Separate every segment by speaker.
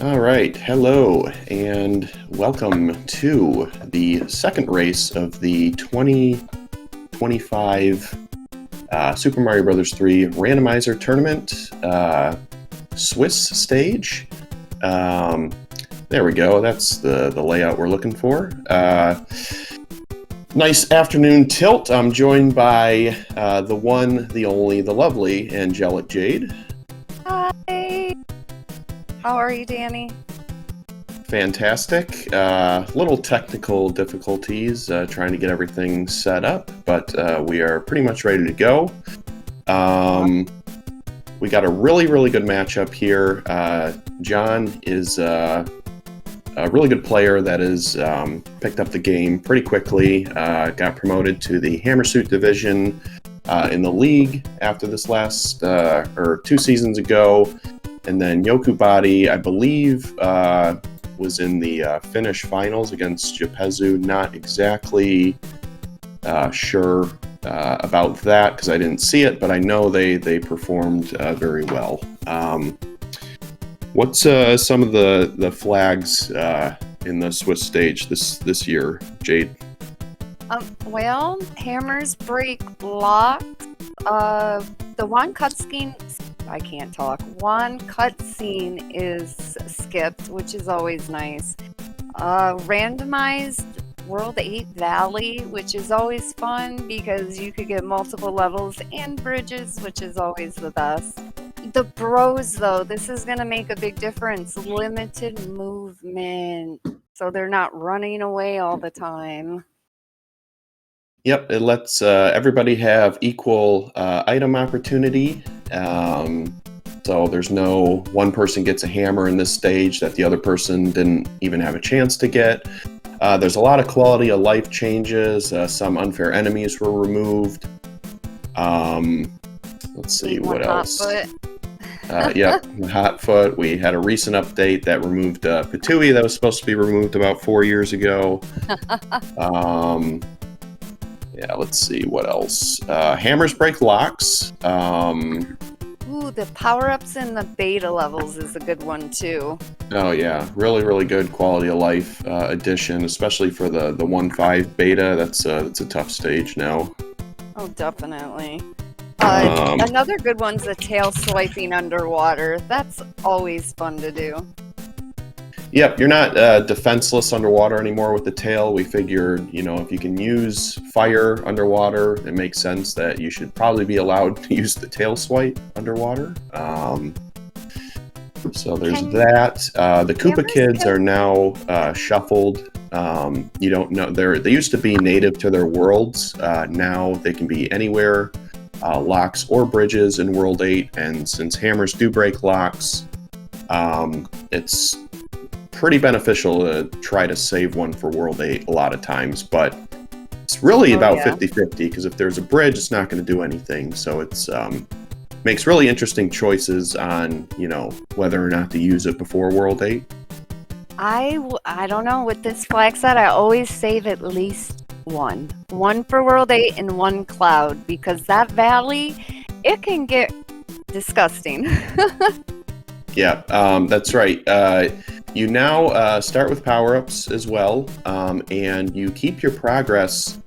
Speaker 1: All right, hello, and welcome to the second race of the 2025 Super Mario Bros. 3 Randomizer Tournament Swiss stage. There we go, that's the layout we're looking for. Nice afternoon tilt. I'm joined by the one, the only, the lovely Angelic Jade.
Speaker 2: Hi. How are you, Danny?
Speaker 1: Fantastic. Little technical difficulties trying to get everything set up, but we are pretty much ready to go. We got a really good matchup here. Jon is a really good player that has picked up the game pretty quickly, got promoted to the Hammersuit division in the league after this last, or 2 seasons ago. And then Jokubotti, I believe, was in the Finnish finals against Jokubotti. Not exactly sure about that because I didn't see it, but I know they performed very well. What's some of the flags in the Swiss stage this year, Jade?
Speaker 2: Well, hammers break blocks. The one cutscene, I can't talk. One cutscene is skipped, which is always nice. Randomized World 8 Valley, which is always fun because you could get multiple levels and bridges, which is always the best. The bros, though, this is going to make a big difference. Limited movement, so they're not running away all the time.
Speaker 1: Yep, it lets everybody have equal item opportunity. So there's no one person gets a hammer in this stage that the other person didn't even have a chance to get. There's a lot of quality of life changes. Some unfair enemies were removed. Let's see, what else? Yep, Hotfoot. We had a recent update that removed Patooey that was supposed to be removed about 4 years ago. Yeah, let's see, what else? Hammers break locks.
Speaker 2: Ooh, the power-ups in the beta levels is a good one, too.
Speaker 1: Oh, yeah. Really good quality of life addition, especially for the 1.5 beta. That's a tough stage now.
Speaker 2: Oh, definitely. Another good one's the tail swiping underwater. That's always fun to do.
Speaker 1: Yep, you're not defenseless underwater anymore with the tail. We figured, if you can use fire underwater, it makes sense that you should probably be allowed to use the tail swipe underwater. So there's that. The Koopa Kids are now shuffled. You don't know, they used to be native to their worlds. Now they can be anywhere, locks or bridges in World 8. And since hammers do break locks, it's pretty beneficial to try to save one for World 8 a lot of times, but it's really about 50-50 because if there's a bridge, it's not going to do anything. So it's makes really interesting choices on, whether or not to use it before World 8.
Speaker 2: I don't know. With this flag set, I always save at least one. One for World 8 and one Cloud, because that valley, it can get disgusting.
Speaker 1: Yeah, that's right. You now start with power-ups as well, and you keep your progress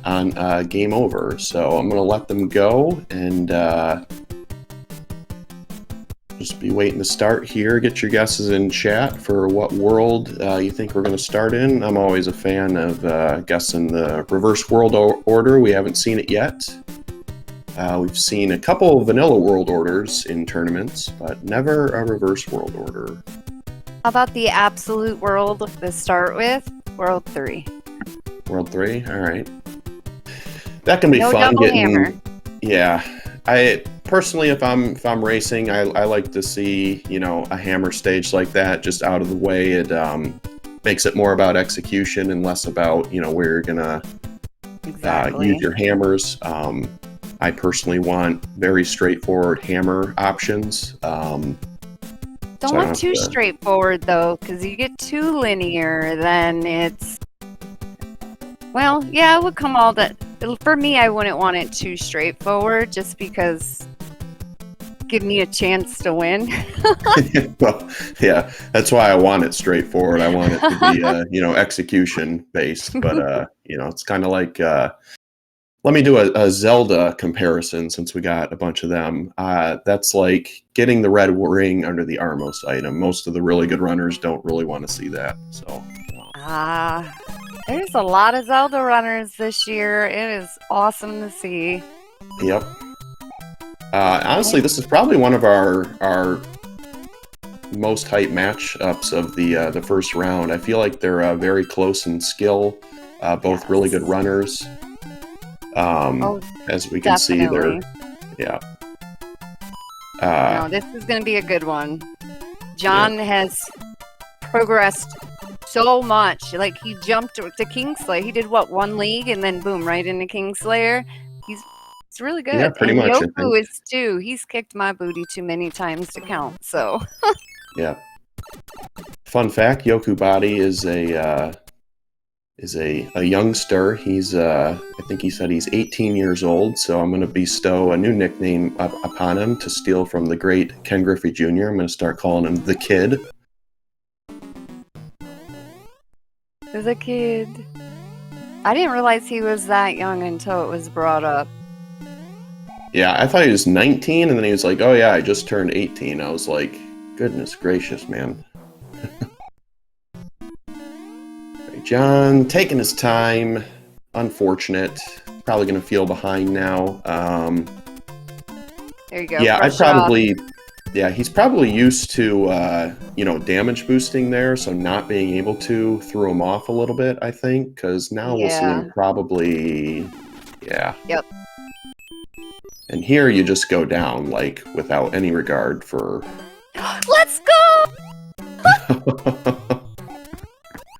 Speaker 1: on game over. So I'm going to let them go and just be waiting to start here. Get your guesses in chat for what world you think we're going to start in. I'm always a fan of guessing the reverse world order. We haven't seen it yet. We've seen a couple of vanilla world orders in tournaments, but never a reverse world order.
Speaker 2: How about the absolute world to start with? World 3.
Speaker 1: World 3? All right. That can be
Speaker 2: no
Speaker 1: fun.
Speaker 2: Double hammer.
Speaker 1: Yeah. I personally, if I'm racing, I like to see, a hammer stage like that just out of the way. It makes it more about execution and less about, where you're going to use your hammers. I personally want very straightforward hammer options.
Speaker 2: Don't want too straightforward, though, because you get too linear, then it's... Well, yeah, it would come all that... For me, I wouldn't want it too straightforward, just because give me a chance to win.
Speaker 1: Well, yeah, that's why I want it straightforward. I want it to be, execution based. But it's kind of like. Let me do a Zelda comparison since we got a bunch of them. That's like getting the red ring under the Armos item. Most of the really good runners don't really want to see that. So.
Speaker 2: There's a lot of Zelda runners this year. It is awesome to see.
Speaker 1: Yep. Honestly, this is probably one of our most hype matchups of the first round. I feel like they're very close in skill. Both really good runners. As we can see, they're
Speaker 2: no, this is going to be a good one. Jon has progressed so much. Like, he jumped to Kingslayer. He did one league, and then boom, right into Kingslayer. It's really good.
Speaker 1: Yeah, pretty much.
Speaker 2: Yoku is too. He's kicked my booty too many times to count. So.
Speaker 1: Yeah. Fun fact: Jokubotti is a youngster. He's I think he said he's 18 years old. So I'm going to bestow a new nickname upon him to steal from the great Ken Griffey Jr. I'm going to start calling him the Kid.
Speaker 2: The Kid. I didn't realize he was that young until it was brought up.
Speaker 1: Yeah, I thought he was 19, and then he was like, "Oh yeah, I just turned 18." I was like, "Goodness gracious, man." Jon taking his time. Unfortunate. Probably going to feel behind now.
Speaker 2: There you go.
Speaker 1: Yeah, he's probably used to damage boosting there, so not being able to throw him off a little bit. I think because now we'll see him probably. Yeah.
Speaker 2: Yep.
Speaker 1: And here you just go down like without any regard for.
Speaker 2: Let's go.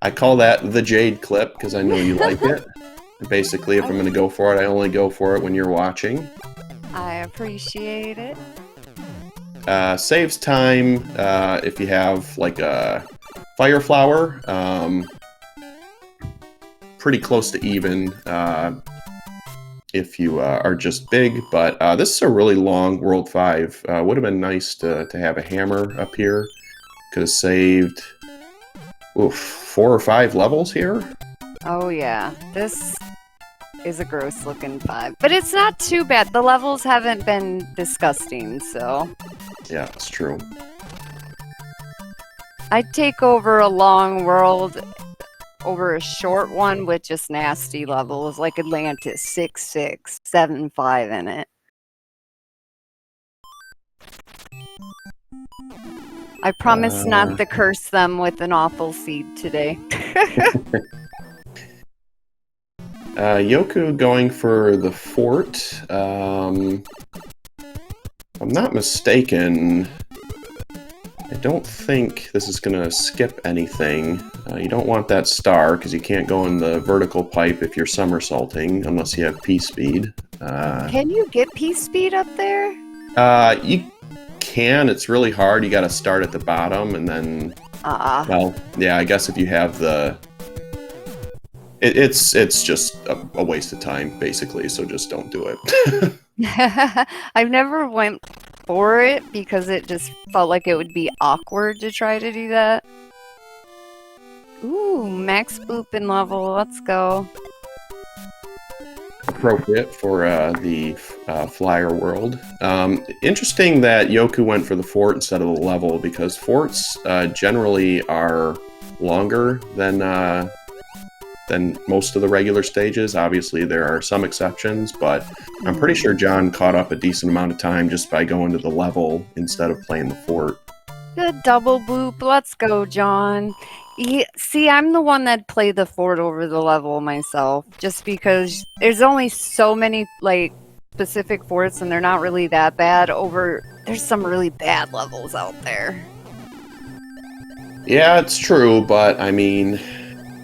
Speaker 1: I call that the Jade clip because I know you like it. Basically, if I'm going to go for it, I only go for it when you're watching.
Speaker 2: I appreciate it.
Speaker 1: Saves time if you have like a Fire Flower. Pretty close to even if you are just big. But this is a really long World 5. Would have been nice to have a hammer up here. Could have saved 4 or 5 levels here.
Speaker 2: Oh yeah, this is a gross looking 5, but it's not too bad. The levels haven't been disgusting, so
Speaker 1: yeah, it's true.
Speaker 2: I'd take over a long world over a short one with just nasty levels like Atlantis 6-6, 7-5 in it. I promise not to curse them with an awful seed today.
Speaker 1: Yoku going for the fort. If I'm not mistaken, I don't think this is going to skip anything. You don't want that star because you can't go in the vertical pipe if you're somersaulting unless you have P-Speed.
Speaker 2: Can you get P-Speed up there?
Speaker 1: You can. It's really hard. You got to start at the bottom and then. Well, yeah. I guess if you have the. It's just a waste of time basically. So just don't do it.
Speaker 2: I've never went for it because it just felt like it would be awkward to try to do that. Ooh, max booping level. Let's go.
Speaker 1: Appropriate for the flyer world. Interesting that Yoku went for the fort instead of the level because forts generally are longer than most of the regular stages. Obviously, there are some exceptions, but I'm pretty sure Jon caught up a decent amount of time just by going to the level instead of playing the fort.
Speaker 2: Good double boop. Let's go, Jon. See, I'm the one that played the fort over the level myself, just because there's only so many like specific forts, and they're not really that bad. There's some really bad levels out there.
Speaker 1: Yeah, it's true, but I mean.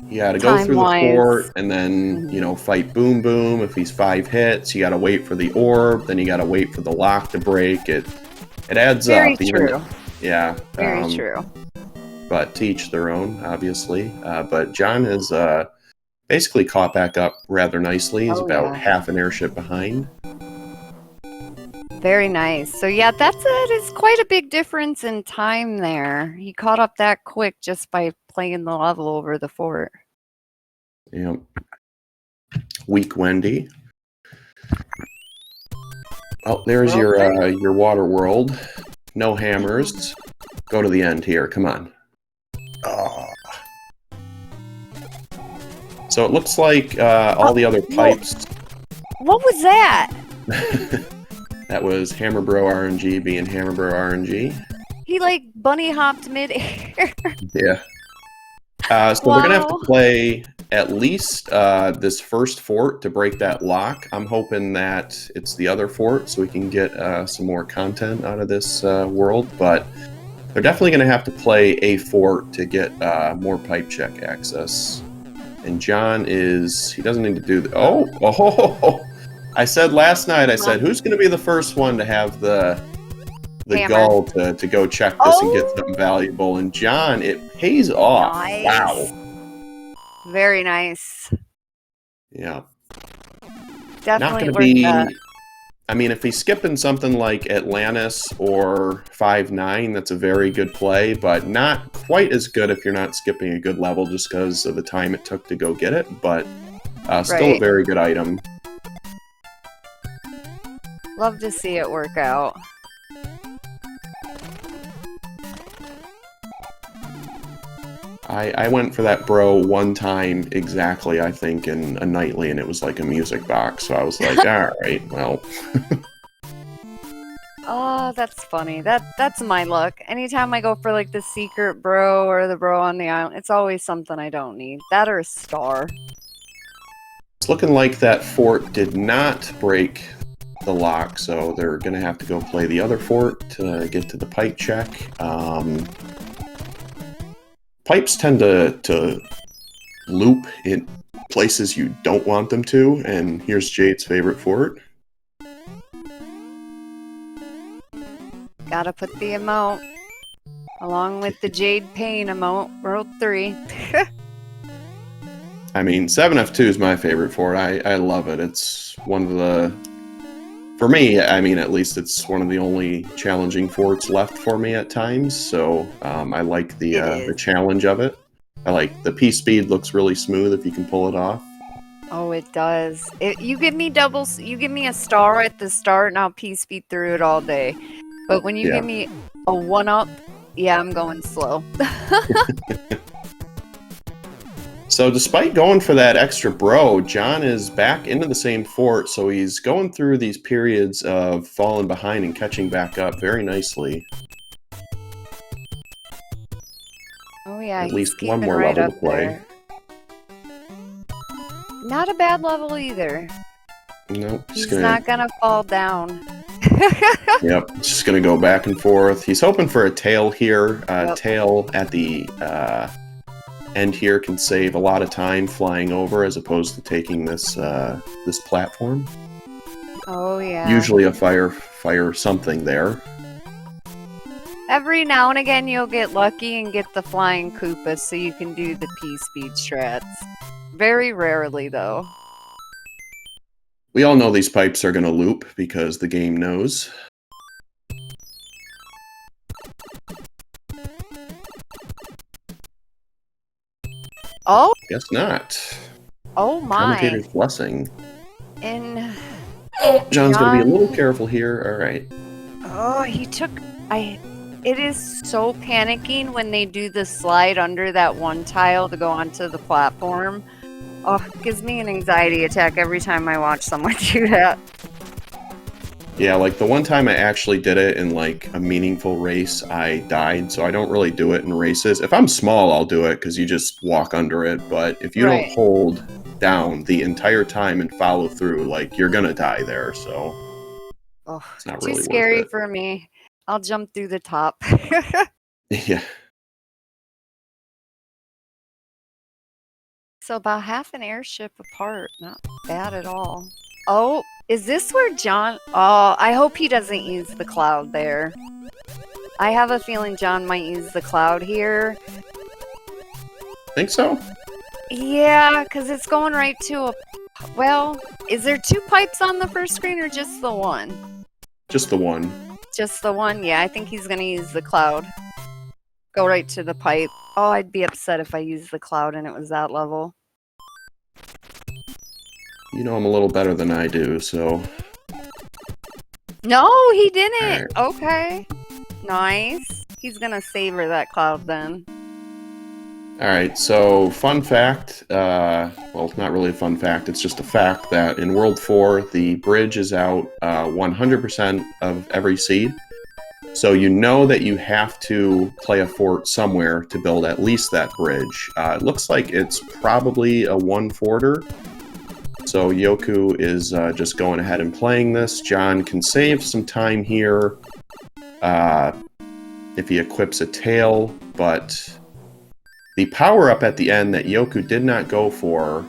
Speaker 1: You gotta go through the fort and then, fight Boom Boom. If he's 5 hits, you gotta wait for the orb, then you gotta wait for the lock to break. It adds
Speaker 2: Very
Speaker 1: up.
Speaker 2: True.
Speaker 1: Yeah.
Speaker 2: Very true.
Speaker 1: But to each their own, obviously. But Jon has basically caught back up rather nicely. He's about half an airship behind.
Speaker 2: Very nice. So yeah, that is quite a big difference in time there. He caught up that quick just by playing the level over the fort.
Speaker 1: Yep. Weak Wendy. Oh, there's your water world. No hammers. Go to the end here. Come on. Oh. So it looks like all the other pipes.
Speaker 2: What was that?
Speaker 1: That was Hammer Bro RNG being Hammer Bro RNG.
Speaker 2: He like bunny hopped mid-air.
Speaker 1: Yeah. So we're gonna have to play at least this first fort to break that lock. I'm hoping that it's the other fort so we can get some more content out of this world, but they're definitely gonna have to play a fort to get more pipe check access. And John he doesn't need to do the, oh! I said last night, I said, who's gonna be the first one to have the gall to go check this and get something valuable? And John, it pays off.
Speaker 2: Nice.
Speaker 1: Wow.
Speaker 2: Very nice.
Speaker 1: Yeah.
Speaker 2: Definitely
Speaker 1: Not going to
Speaker 2: worth
Speaker 1: be.
Speaker 2: that.
Speaker 1: I mean, if he's skipping something like Atlantis or 5-9, that's a very good play, but not quite as good if you're not skipping a good level just because of the time it took to go get it. But still a very good item.
Speaker 2: Love to see it work out.
Speaker 1: I went for that bro one time exactly, I think, in a nightly, and it was like a music box. So I was like, all right, well.
Speaker 2: Oh, that's funny. That's my luck. Anytime I go for like the secret bro or the bro on the island, it's always something I don't need. That or a star.
Speaker 1: It's looking like that fort did not break the lock, so they're going to have to go play the other fort to get to the pipe check. Pipes tend to loop in places you don't want them to, and here's Jade's favorite fort.
Speaker 2: Gotta put the amount along with the Jade Pain amount. World 3.
Speaker 1: I mean, 7F2 is my favorite fort. I love it. It's one of the... For me, I mean, at least it's one of the only challenging forts left for me at times, so I like the challenge of it. I like the P-Speed looks really smooth if you can pull it off.
Speaker 2: Oh, it does. You give me doubles, you give me a star at the start, and I'll P-Speed through it all day. But when you give me a 1-up, yeah, I'm going slow.
Speaker 1: So despite going for that extra bro, John is back into the same fort, so he's going through these periods of falling behind and catching back up very nicely.
Speaker 2: Oh yeah,
Speaker 1: at least one more level to play.
Speaker 2: Not a bad level either.
Speaker 1: Nope.
Speaker 2: He's not gonna fall down.
Speaker 1: Yep, just gonna go back and forth. He's hoping for a tail here. Tail at the end here can save a lot of time flying over as opposed to taking this this platform.
Speaker 2: Oh yeah.
Speaker 1: Usually a fire something there.
Speaker 2: Every now and again you'll get lucky and get the flying Koopas so you can do the P-Speed strats. Very rarely though.
Speaker 1: We all know these pipes are gonna loop because the game knows.
Speaker 2: Oh?
Speaker 1: Guess not.
Speaker 2: Oh my.
Speaker 1: Commentator's blessing.
Speaker 2: And
Speaker 1: John's gonna be a little careful here. All right.
Speaker 2: Oh, he took. It is so panicking when they do the slide under that one tile to go onto the platform. Oh, it gives me an anxiety attack every time I watch someone do that.
Speaker 1: Yeah, like the one time I actually did it in like a meaningful race, I died, so I don't really do it in races. If I'm small, I'll do it because you just walk under it, but if you don't hold down the entire time and follow through, like you're gonna die there, so it's not really
Speaker 2: too scary
Speaker 1: worth it.
Speaker 2: for me. I'll jump through the top.
Speaker 1: Yeah.
Speaker 2: So about half an airship apart. Not bad at all. Oh, is this where John... Oh, I hope he doesn't use the cloud there. I have a feeling John might use the cloud here.
Speaker 1: Think so?
Speaker 2: Yeah, because it's going right to a... Well, is there two pipes on the first screen or just the one?
Speaker 1: Just the one.
Speaker 2: Just the one? Yeah, I think he's gonna use the cloud. Go right to the pipe. Oh, I'd be upset if I used the cloud and it was that level.
Speaker 1: You know him a little better than I do, so...
Speaker 2: No, he didn't!
Speaker 1: Right.
Speaker 2: Okay. Nice. He's gonna savor that cloud then.
Speaker 1: Alright, so fun fact, well, not really a fun fact, it's just a fact that in World 4, the bridge is out 100% of every seed. So you know that you have to play a fort somewhere to build at least that bridge. It looks like it's probably a one-forter. So Yoku is just going ahead and playing this. Jon can save some time here if he equips a tail, but the power-up at the end that Yoku did not go for,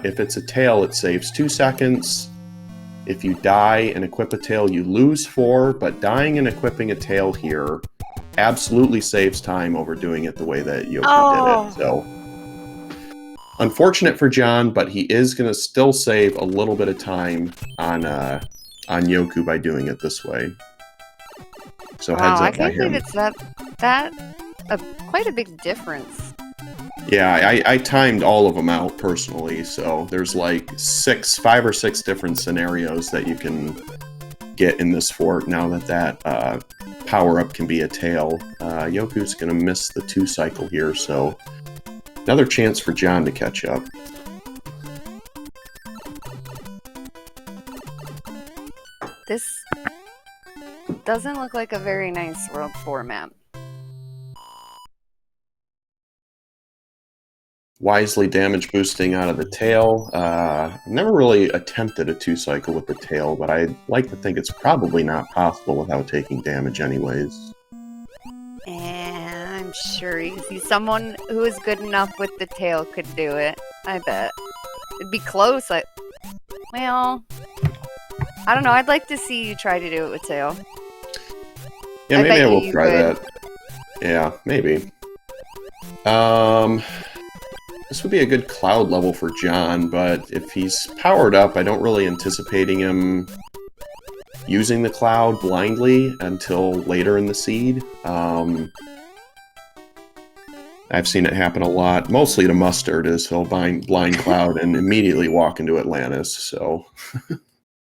Speaker 1: if it's a tail, it saves 2 seconds. If you die and equip a tail, you lose 4, but dying and equipping a tail here absolutely saves time over doing it the way that Yoku did it. So, unfortunate for Jon, but he is going to still save a little bit of time on Yoku by doing it this way. So heads up by him.
Speaker 2: I can't believe it's quite a big difference.
Speaker 1: Yeah, I timed all of them out personally, so there's like 5 or 6 different scenarios that you can get in this fort now that power-up can be a tail. Yoku's going to miss the 2 cycle here, so another chance for Jon to catch up.
Speaker 2: This doesn't look like a very nice World 4 map.
Speaker 1: Wisely damage boosting out of the tail. I've never really attempted a 2 cycle with the tail, but I'd like to think it's probably not possible without taking damage anyways.
Speaker 2: And I'm sure someone who is good enough with the tail could do it. I bet. It'd be close. Well, I don't know. I'd like to see you try to do it with tail.
Speaker 1: Yeah, maybe I will try that. Yeah, maybe. This would be a good cloud level for Jon, but if he's powered up, I don't really anticipating him using the cloud blindly until later in the seed. I've seen it happen a lot, mostly to Mustard, is he'll blind cloud and immediately walk into Atlantis, so...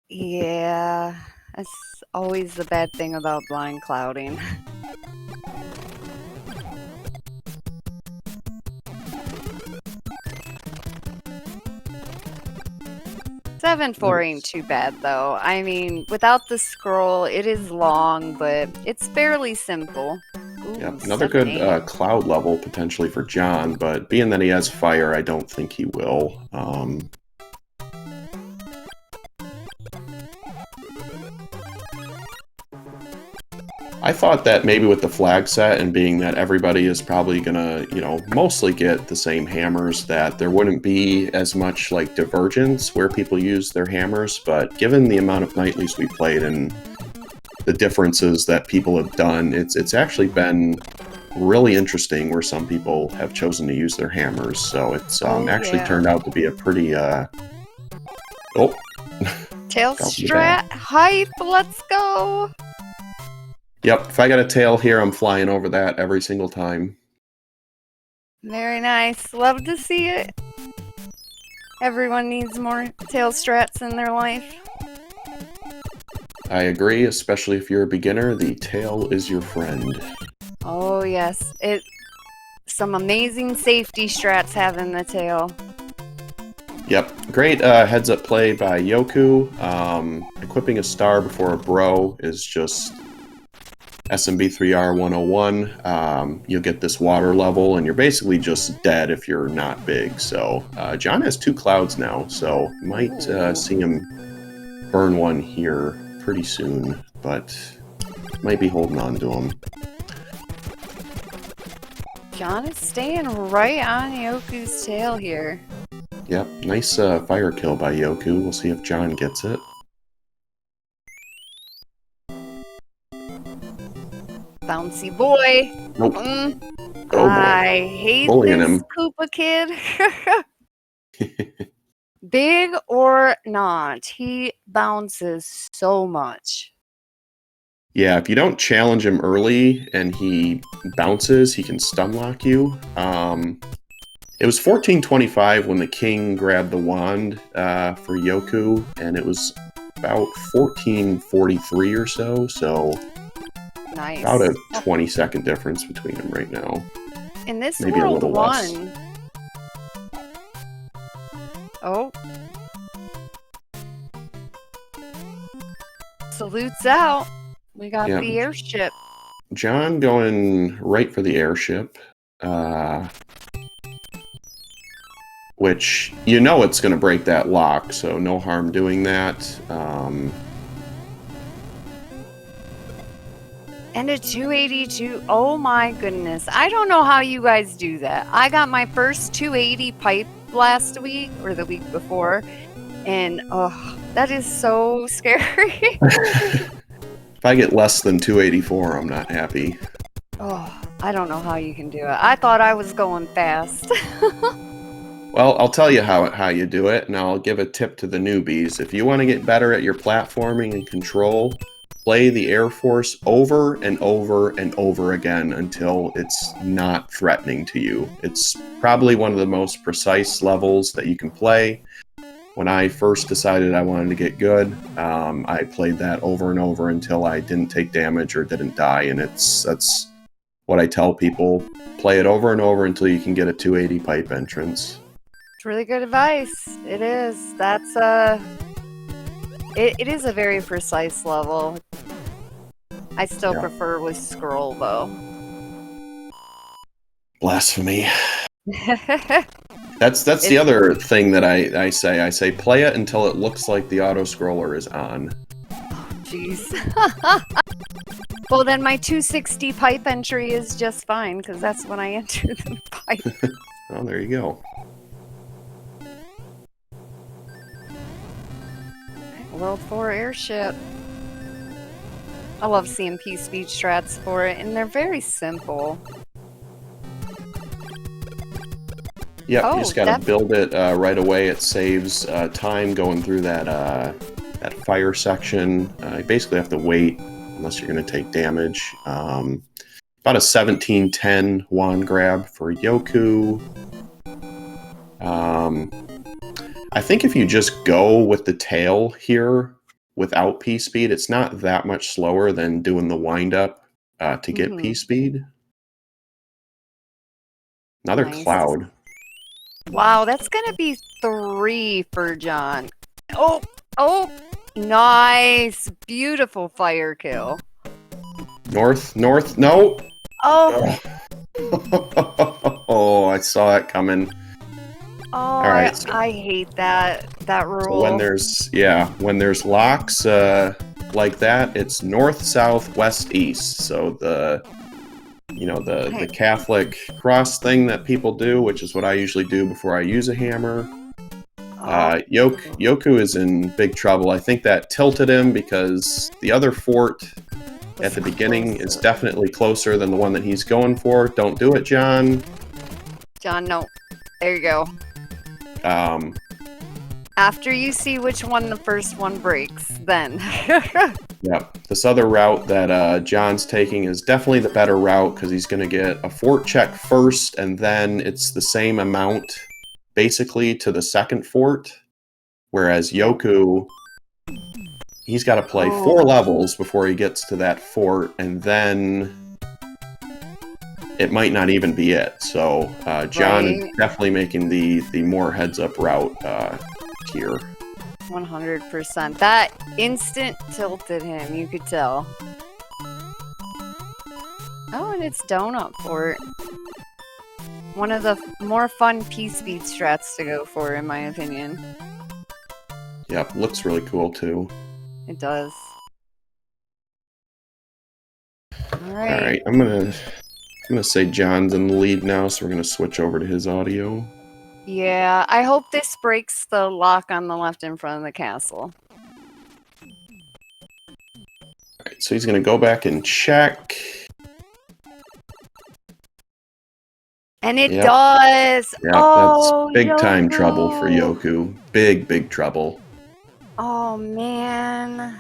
Speaker 2: Yeah, that's always the bad thing about blind clouding. 7-4 ain't too bad, though. I mean, without the scroll, it is long, but it's fairly simple. Ooh,
Speaker 1: yeah, another good cloud level potentially for Jon, but being that he has fire, I don't think he will. I thought that maybe with the flag set and being that everybody is probably gonna, mostly get the same hammers, that there wouldn't be as much like divergence where people use their hammers, but given the amount of nightlies we played and the differences that people have done, it's actually been really interesting where some people have chosen to use their hammers, so it's actually turned out to be a pretty
Speaker 2: tail strat hype, let's go!
Speaker 1: Yep, if I got a tail here, I'm flying over that every single time.
Speaker 2: Very nice. Love to see it. Everyone needs more tail strats in their life.
Speaker 1: I agree, especially if you're a beginner, the tail is your friend.
Speaker 2: Oh yes, some amazing safety strats having the tail.
Speaker 1: Yep, great heads-up play by Yoku. Equipping a star before a bro is just SMB3R 101. You'll get this water level, and you're basically just dead if you're not big. So Jon has 2 clouds now, so you might see him burn one here pretty soon, but might be holding on to him.
Speaker 2: Jon is staying right on Yoku's tail here.
Speaker 1: Yep, nice fire kill by Yoku. We'll see if Jon gets it.
Speaker 2: Bouncy boy.
Speaker 1: Nope. Oh boy.
Speaker 2: I hate
Speaker 1: Bullying
Speaker 2: this
Speaker 1: him.
Speaker 2: Koopa kid. Big or not, he bounces so much.
Speaker 1: Yeah, if you don't challenge him early and he bounces, he can stun lock you. It was 1425 when the king grabbed the wand for Yoku, and it was about 1443 or so. So
Speaker 2: Nice.
Speaker 1: about a 20-second difference between them right now.
Speaker 2: In this
Speaker 1: Maybe a
Speaker 2: world
Speaker 1: little less.
Speaker 2: one. Oh. Salutes out. We got
Speaker 1: Yep.
Speaker 2: the airship.
Speaker 1: John going right for the airship. Which, you know it's going to break that lock, so no harm doing that.
Speaker 2: And a 282. Oh my goodness. I don't know how you guys do that. I got my first 280 pipe last week or the week before. And oh, that is so scary.
Speaker 1: If I get less than 284, I'm not happy.
Speaker 2: Oh, I don't know how you can do it. I thought I was going fast.
Speaker 1: Well, I'll tell you how you do it, and I'll give a tip to the newbies. If you want to get better at your platforming and control, play the Air Force over and over and over again until it's not threatening to you. It's probably one of the most precise levels that you can play. When I first decided I wanted to get good, I played that over and over until I didn't take damage or didn't die, and that's what I tell people. Play it over and over until you can get a 280 pipe entrance.
Speaker 2: It's really good advice. It is. That's it is a very precise level. I still prefer with scroll though.
Speaker 1: Blasphemy. That's the other thing that I say. I say play it until it looks like the auto scroller is on.
Speaker 2: Jeez. Well, then my 260 pipe entry is just fine because that's when I enter the pipe.
Speaker 1: Well, there you go.
Speaker 2: World 4 airship. I love CMP speed strats for it, and they're very simple.
Speaker 1: Yeah, you just gotta build it right away. It saves time going through that fire section. You basically have to wait unless you're gonna take damage. About a 1710 wand grab for Yoku. I think if you just go with the tail here without P speed, it's not that much slower than doing the wind up to get P speed. Another cloud.
Speaker 2: Wow, that's gonna be 3 for John. Oh, nice, beautiful fire kill.
Speaker 1: North, no.
Speaker 2: Oh.
Speaker 1: Oh, I saw it coming.
Speaker 2: Oh,
Speaker 1: all right,
Speaker 2: I hate that rule.
Speaker 1: So when there's locks like that, it's north, south, west, east. So the Catholic cross thing that people do, which is what I usually do before I use a hammer. Yoku is in big trouble. I think that tilted him because the other fort at the beginning is definitely closer than the one that he's going for. Don't do it, John.
Speaker 2: John, no. There you go. After you see which one the first one breaks, then.
Speaker 1: Yep. This other route that John's taking is definitely the better route because he's going to get a fort check first, and then it's the same amount, basically, to the second fort. Whereas Yoku, he's got to play 4 levels before he gets to that fort, and then it might not even be it. So John is definitely making the more heads-up route here.
Speaker 2: 100%. That instant tilted him, you could tell. Oh, and it's Donut Fort. One of the more fun P-speed strats to go for, in my opinion.
Speaker 1: Yep, looks really cool too.
Speaker 2: It does. All right.
Speaker 1: I'm gonna say John's in the lead now, so we're gonna switch over to his audio.
Speaker 2: Yeah, I hope this breaks the lock on the left in front of the castle.
Speaker 1: Alright, so he's gonna go back and check.
Speaker 2: And it does!
Speaker 1: Yeah,
Speaker 2: oh,
Speaker 1: that's big time trouble for Yoku. Big trouble.
Speaker 2: Oh, man.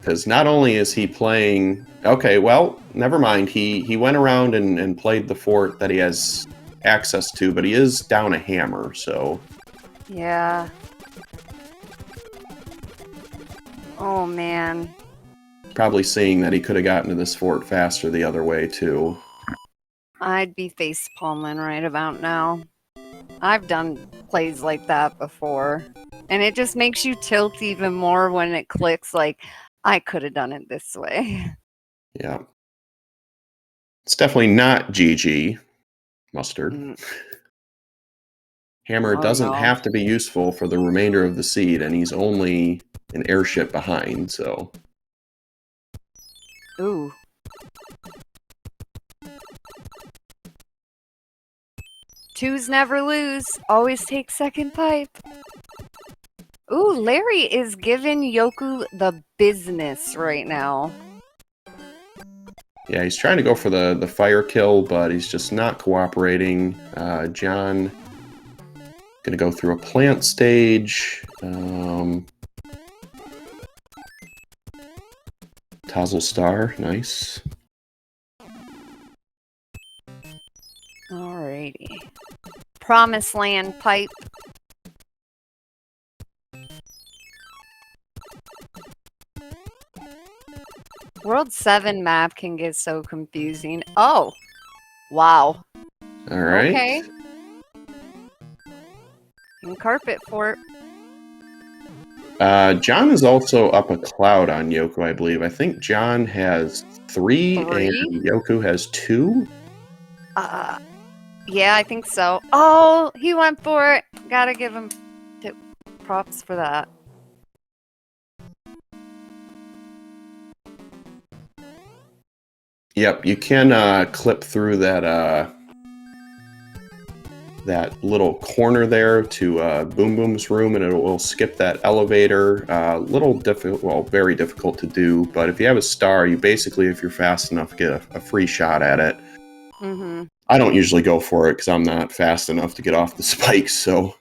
Speaker 1: Because not only is he playing... Okay, well, never mind. He went around and played the fort that he has access to, but he is down a hammer, so...
Speaker 2: Yeah. Oh, man.
Speaker 1: Probably seeing that he could have gotten to this fort faster the other way, too.
Speaker 2: I'd be face palming right about now. I've done plays like that before. And it just makes you tilt even more when it clicks like, I could have done it this way.
Speaker 1: Yeah. It's definitely not GG. Mustard. Hammer doesn't have to be useful for the remainder of the seed, and he's only an airship behind, so...
Speaker 2: Ooh. Twos never lose. Always take second pipe. Ooh, Larry is giving Yoku the business right now.
Speaker 1: Yeah, he's trying to go for the fire kill, but he's just not cooperating. Jon gonna go through a plant stage. Tazzle Star, nice.
Speaker 2: Alrighty. Promised Land pipe. World 7 map can get so confusing. Oh! Wow.
Speaker 1: Alright.
Speaker 2: Okay. And carpet fort.
Speaker 1: Jon is also up a cloud on Yoku, I believe. I think Jon has 3 and Yoku has 2?
Speaker 2: Yeah, I think so. Oh, he went for it. Gotta give him props for that.
Speaker 1: Yep, you can clip through that that little corner there to Boom Boom's room, and it will skip that elevator. Little difficult, well, very difficult to do. But if you have a star, you basically, if you're fast enough, get a free shot at it.
Speaker 2: Mm-hmm.
Speaker 1: I don't usually go for it because I'm not fast enough to get off the spikes. So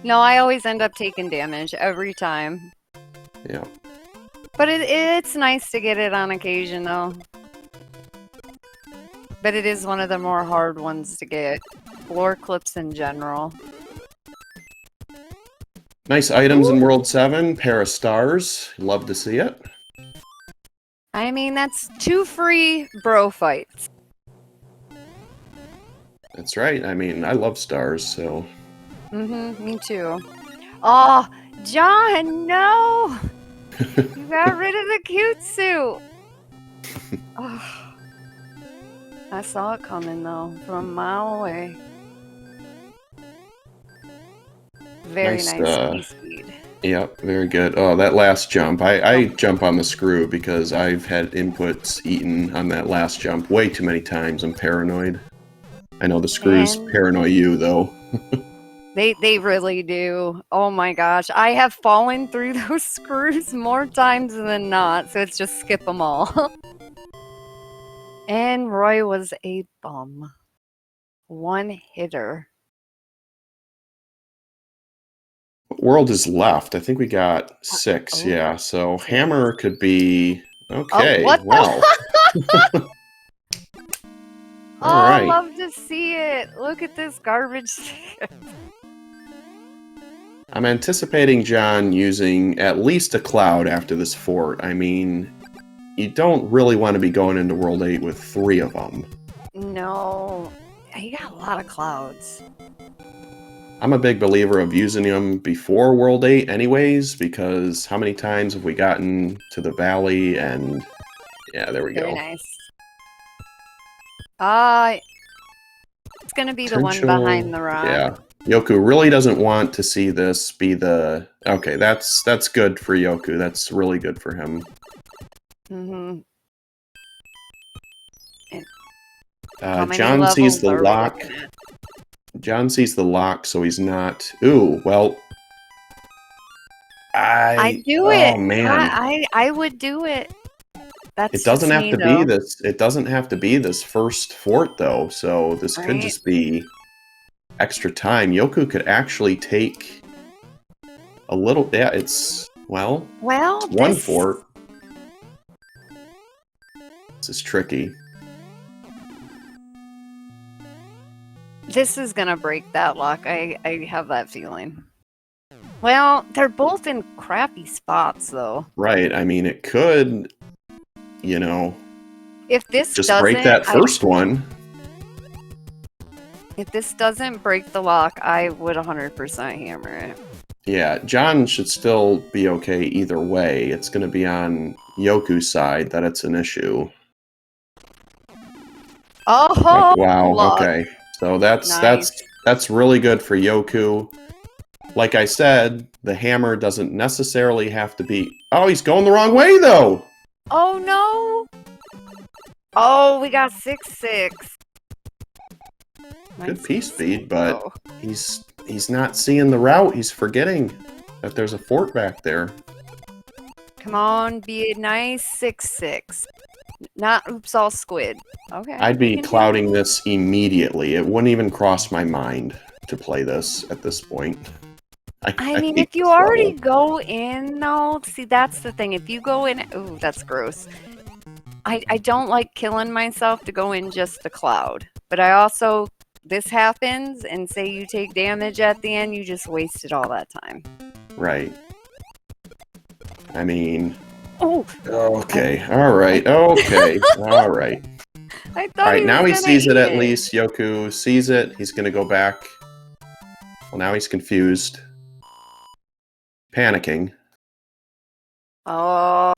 Speaker 2: no, I always end up taking damage every time.
Speaker 1: Yeah.
Speaker 2: But it's nice to get it on occasion, though. But it is one of the more hard ones to get. Floor clips in general.
Speaker 1: Nice items in World 7. Pair of stars. Love to see it.
Speaker 2: I mean, that's 2 free bro fights.
Speaker 1: That's right. I mean, I love stars, so...
Speaker 2: Mm-hmm, me too. Oh, Jon, no! You got rid of the cute suit! Oh, I saw it coming, though, from a mile away. Very nice speed.
Speaker 1: Yep, very good. Oh, that last jump. I jump on the screw because I've had inputs eaten on that last jump way too many times. I'm paranoid. I know the screws paranoid you, though.
Speaker 2: They really do. Oh my gosh. I have fallen through those screws more times than not, so it's just skip them all. And Roy was a bum. One hitter.
Speaker 1: What world is left? I think we got 6, yeah. So Hammer could be... Okay, wow.
Speaker 2: I love to see it. Look at this garbage.
Speaker 1: I'm anticipating Jon using at least a cloud after this fort. I mean, you don't really want to be going into World 8 with 3 of them.
Speaker 2: No. You got a lot of clouds.
Speaker 1: I'm a big believer of using them before World 8 anyways, because how many times have we gotten to the valley and... Yeah, there we go.
Speaker 2: Very nice. It's gonna be the one behind the rock.
Speaker 1: Yeah. Yoku really doesn't want to see this be the... Okay, that's good for Yoku. That's really good for him.
Speaker 2: Mm-hmm.
Speaker 1: Jon sees the lock. Jon sees the lock, so he's not... Ooh, well...
Speaker 2: I do it!
Speaker 1: Oh, man.
Speaker 2: I would do it. That's
Speaker 1: it doesn't have to be this. It doesn't have to be this first fort, though, so this could just be extra time. Yoku could actually take a little... Yeah, it's... Well, one fort. This is tricky.
Speaker 2: This is gonna break that lock. I have that feeling. Well, they're both in crappy spots, though.
Speaker 1: Right. I mean, it could, you know,
Speaker 2: If this
Speaker 1: just
Speaker 2: doesn't
Speaker 1: break that first one.
Speaker 2: If this doesn't break the lock, I would 100% hammer it.
Speaker 1: Yeah, John should still be okay either way. It's going to be on Yoku's side that it's an issue.
Speaker 2: Oh,
Speaker 1: wow.
Speaker 2: look.
Speaker 1: Okay. So that's
Speaker 2: Nice.
Speaker 1: really good for Yoku. Like I said, the hammer doesn't necessarily have to be. Oh, he's going the wrong way though.
Speaker 2: Oh no. Oh, we got 6-6.
Speaker 1: Good piece speed, but he's not seeing the route. He's forgetting that there's a fort back there.
Speaker 2: Come on, be a nice 6-6. Not oops all squid. Okay.
Speaker 1: I'd be clouding this immediately. It wouldn't even cross my mind to play this at this point.
Speaker 2: I mean, if you already go in, though, see, that's the thing. If you go in, ooh, that's gross. I don't like killing myself to go in just the cloud. But I also, this happens, and say you take damage at the end, you just wasted all that time.
Speaker 1: Right. I mean...
Speaker 2: Oh!
Speaker 1: Okay, alright, okay, alright. Alright, now he sees it at least. Yoku sees it. He's gonna go back. Well, now he's confused. Panicking.
Speaker 2: Oh...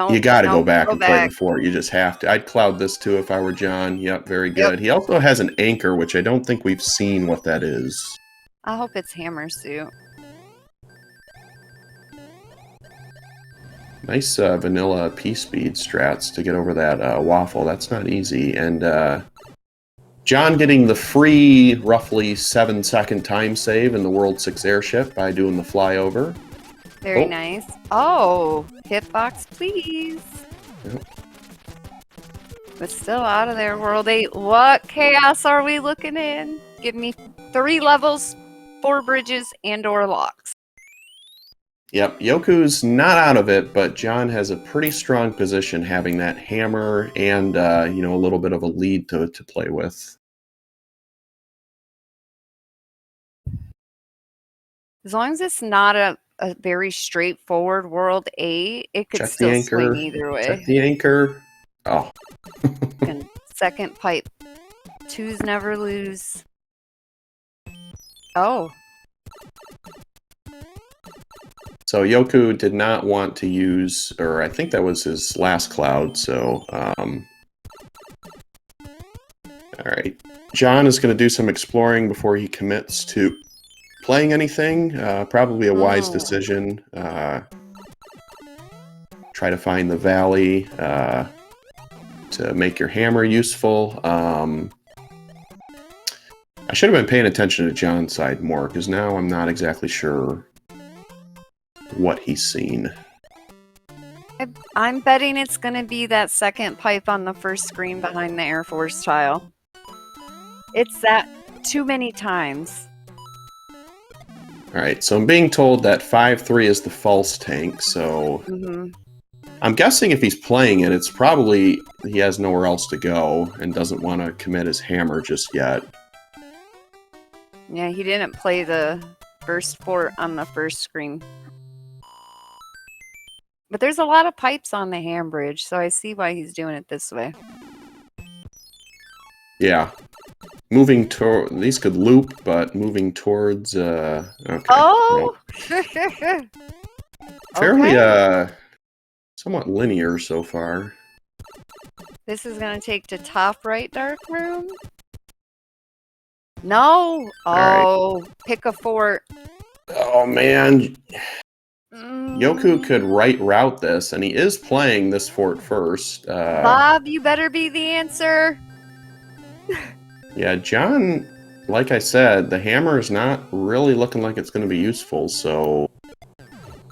Speaker 1: You gotta go back and play the fort. You just have to. I'd cloud this too if I were John. Yep, very good. Yep. He also has an anchor, which I don't think we've seen what that is.
Speaker 2: I hope it's hammer suit.
Speaker 1: Nice vanilla P-speed strats to get over that waffle. That's not easy. And John getting the free, roughly 7-second time save in the World 6 airship by doing the flyover.
Speaker 2: Very nice. Oh, hitbox, please. Yep. But still out of there, World 8. What chaos are we looking in? Give me 3 levels, 4 bridges, and/or locks.
Speaker 1: Yep, Yoku's not out of it, but John has a pretty strong position having that hammer and, you know, a little bit of a lead to play with.
Speaker 2: As long as it's not a very straightforward World 8, it could still swing either way.
Speaker 1: Check the anchor. Oh.
Speaker 2: And second pipe. 2s never lose. Oh.
Speaker 1: So Yoku did not want to use, or I think that was his last cloud, so... Alright. John is going to do some exploring before he commits to playing anything. Probably a wise decision. Try to find the valley to make your hammer useful. I should have been paying attention to John's side more, because now I'm not exactly sure what he's seen.
Speaker 2: I'm betting it's going to be that second pipe on the first screen behind the Air Force tile. It's that too many times.
Speaker 1: Alright, so I'm being told that 5-3 is the false tank, so... I'm guessing if he's playing it, it's probably he has nowhere else to go and doesn't want to commit his hammer just yet.
Speaker 2: Yeah, he didn't play the first fort on the first screen. But there's a lot of pipes on the ham bridge, so I see why he's doing it this way.
Speaker 1: Yeah. Moving toward... These could loop, but moving towards... Okay.
Speaker 2: Oh!
Speaker 1: Right. Fairly, somewhat linear so far.
Speaker 2: This is going to take to top right dark room. No! Oh, right. Pick a fort.
Speaker 1: Oh, man. Yoku could right route this, and he is playing this fort first.
Speaker 2: Bob, you better be the answer.
Speaker 1: Yeah, John, like I said, the hammer is not really looking like it's going to be useful, so...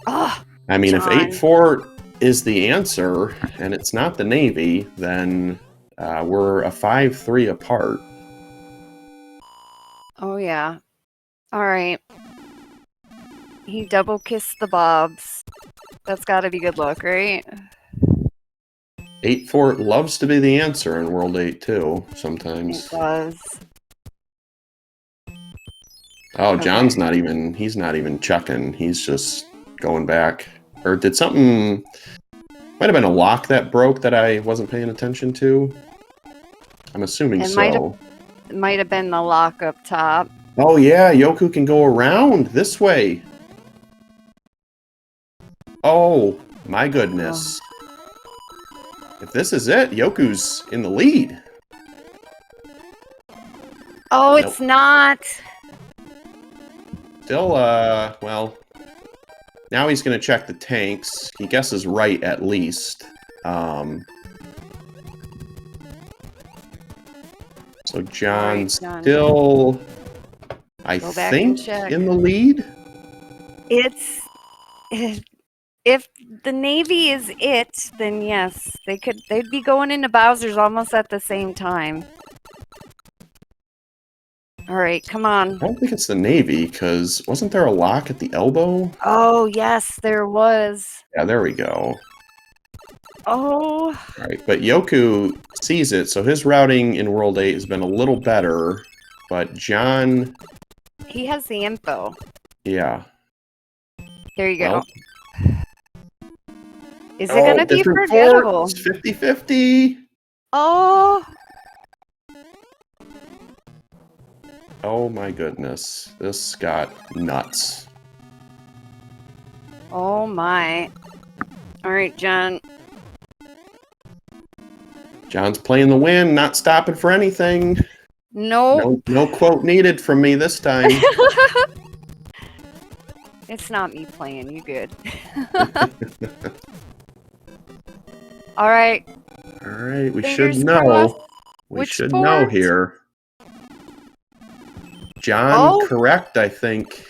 Speaker 1: I mean, John. If 8-4 is the answer, and it's not the Navy, then we're a 5-3 apart.
Speaker 2: Oh, yeah. All right. He double kissed the bobs. That's got to be good luck, right?
Speaker 1: 8 Fort loves to be the answer in World 8 too,
Speaker 2: It
Speaker 1: sometimes.
Speaker 2: does.
Speaker 1: Oh,
Speaker 2: Okay.
Speaker 1: John's not even, he's not even checking. He's just going back. Or did something, might have been a lock that broke that I wasn't paying attention to. I'm assuming
Speaker 2: It
Speaker 1: so.
Speaker 2: might have been the lock up top.
Speaker 1: Oh yeah, Yoku can go around this way. Oh, my goodness. If this is it, Yoku's in the lead.
Speaker 2: Oh,
Speaker 1: Nope.
Speaker 2: it's not.
Speaker 1: Still, well, now he's going to check the tanks. He guesses right, at least. So John's
Speaker 2: John.
Speaker 1: still, I
Speaker 2: Go back and
Speaker 1: think,
Speaker 2: check.
Speaker 1: in the lead.
Speaker 2: It's if the Navy is it, then yes, they'd be going into Bowser's almost at the same time. All right, come on.
Speaker 1: I don't think it's the Navy, because wasn't there a lock at the elbow?
Speaker 2: Oh, yes, there was.
Speaker 1: Yeah, there we go.
Speaker 2: Oh.
Speaker 1: All right, but Yoku sees it, so his routing in World 8 has been a little better, but John...
Speaker 2: He has the info.
Speaker 1: Yeah.
Speaker 2: There you go.
Speaker 1: Well,
Speaker 2: Is it going to be
Speaker 1: different
Speaker 2: forgettable?
Speaker 1: It's 50-50.
Speaker 2: Oh.
Speaker 1: Oh my goodness. This got nuts.
Speaker 2: Oh my. All right, John.
Speaker 1: John's playing the win, not stopping for anything.
Speaker 2: Nope.
Speaker 1: No quote needed from me this time.
Speaker 2: It's not me playing. You good. All right.
Speaker 1: All right, we
Speaker 2: Fingers
Speaker 1: should know.
Speaker 2: crossed.
Speaker 1: We
Speaker 2: Which
Speaker 1: should know
Speaker 2: fort?
Speaker 1: here. John,
Speaker 2: Oh.
Speaker 1: correct, I think.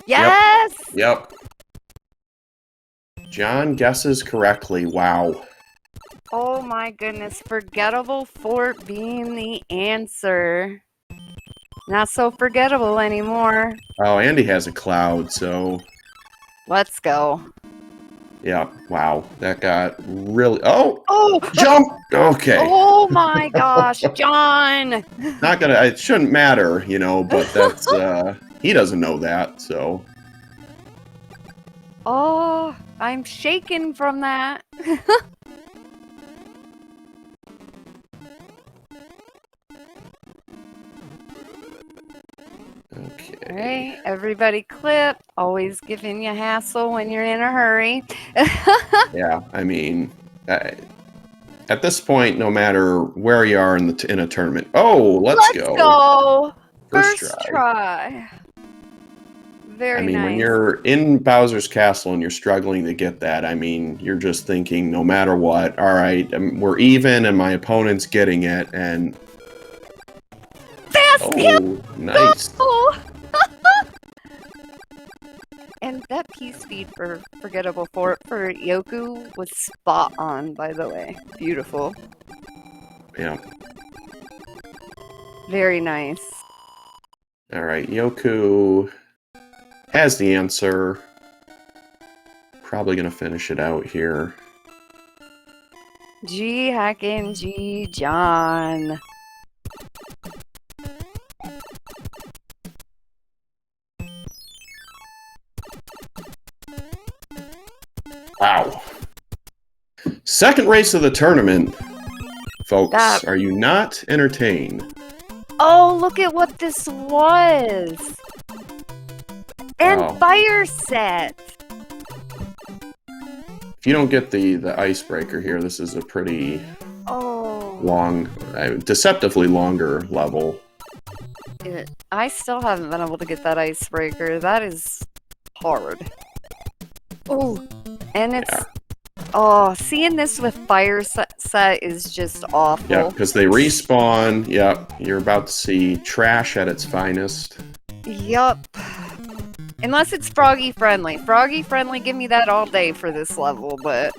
Speaker 2: Yes.
Speaker 1: Yep. John guesses correctly. Wow.
Speaker 2: Oh my goodness. Forgettable fort being the answer. Not so forgettable anymore.
Speaker 1: Oh, Andy has a cloud, so...
Speaker 2: Let's go.
Speaker 1: Yeah, wow. That got really... Oh!
Speaker 2: Oh!
Speaker 1: Jump! Okay.
Speaker 2: Oh my gosh, John!
Speaker 1: Not gonna... It shouldn't matter, you know, but that's... he doesn't know that, so...
Speaker 2: Oh, I'm shaking from that.
Speaker 1: Okay.
Speaker 2: All right, everybody clip. Always giving you hassle when you're in a hurry.
Speaker 1: Yeah, I mean... at this point, no matter where you are in a tournament... Oh, let's go!
Speaker 2: First try. Very
Speaker 1: I mean,
Speaker 2: nice.
Speaker 1: when you're in Bowser's Castle and you're struggling to get that, I mean, you're just thinking, no matter what, all right, we're even and my opponent's getting it, and...
Speaker 2: Fast kill!
Speaker 1: Nice.
Speaker 2: Oh. And that P-speed for Forgettable Fort for Yoku was spot on, by the way. Beautiful.
Speaker 1: Yeah.
Speaker 2: Very nice.
Speaker 1: All right, Yoku has the answer. Probably going to finish it out here.
Speaker 2: G hackin' G John.
Speaker 1: Wow. Second race of the tournament, folks. Are you not entertained?
Speaker 2: Oh, look at what this was. And fire set.
Speaker 1: If you don't get the icebreaker here, this is a pretty long, deceptively longer level.
Speaker 2: I still haven't been able to get that icebreaker. That is hard. Oh, and it's... Yeah. Oh, seeing this with fire set is just awful.
Speaker 1: Yeah, because they respawn. Yep, you're about to see trash at its finest.
Speaker 2: Yup. Unless it's Froggy friendly. Froggy friendly, give me that all day for this level, but...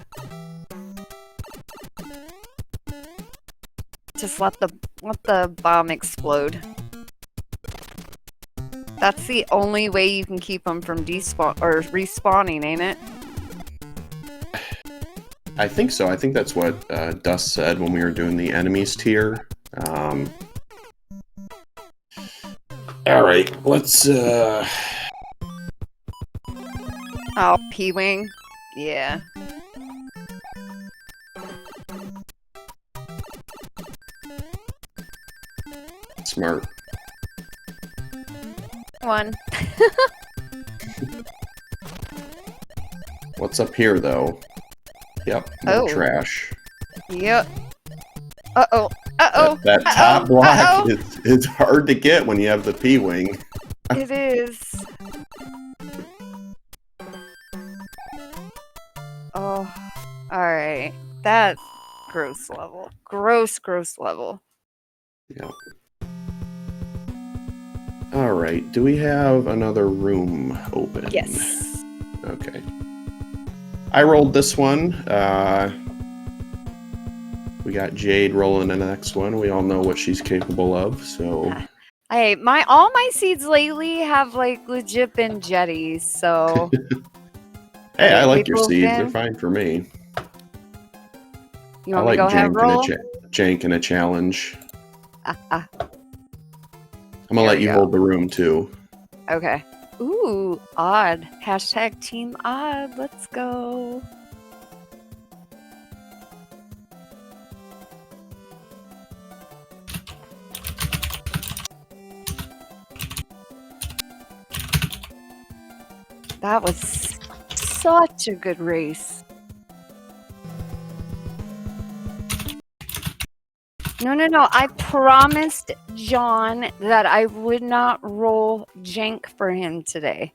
Speaker 2: Just let the bomb explode. That's the only way you can keep them from respawning, ain't it?
Speaker 1: I think so. I think that's what Dust said when we were doing the enemies tier. All right, let's.
Speaker 2: Oh, P-Wing. Yeah.
Speaker 1: Smart.
Speaker 2: One.
Speaker 1: What's up here, though? Yep, more
Speaker 2: Oh.
Speaker 1: trash.
Speaker 2: Yep. Uh-oh. Uh-oh.
Speaker 1: That top block is hard to get when you have the P-Wing.
Speaker 2: It is. Oh. Alright. That's gross level. Gross level.
Speaker 1: Yep. All right, do we have another room open?
Speaker 2: Yes.
Speaker 1: Okay. I rolled this one. We got Jade rolling in the next one. We all know what she's capable of, so...
Speaker 2: Hey, all my seeds lately have, like, legit been jetties, so...
Speaker 1: Hey, I like your seeds. They're fine for me.
Speaker 2: You want me to go ahead and roll?
Speaker 1: Jank and a challenge.
Speaker 2: I'm
Speaker 1: gonna let you hold the room, too.
Speaker 2: Okay. Ooh, odd. Hashtag team odd. Let's go. That was such a good race. No. I promised John that I would not roll jank for him today.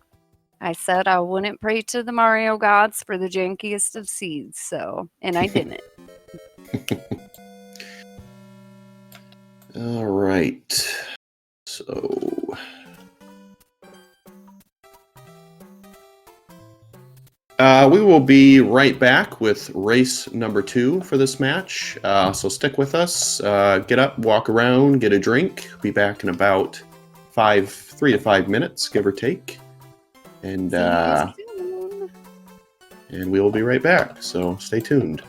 Speaker 2: I said I wouldn't pray to the Mario gods for the jankiest of seeds, so, and I didn't.
Speaker 1: All right. So... we will be right back with race number 2 for this match. So stick with us. Get up, walk around, get a drink. Be back in about 3 to 5 minutes, give or take. And we will be right back. So stay tuned.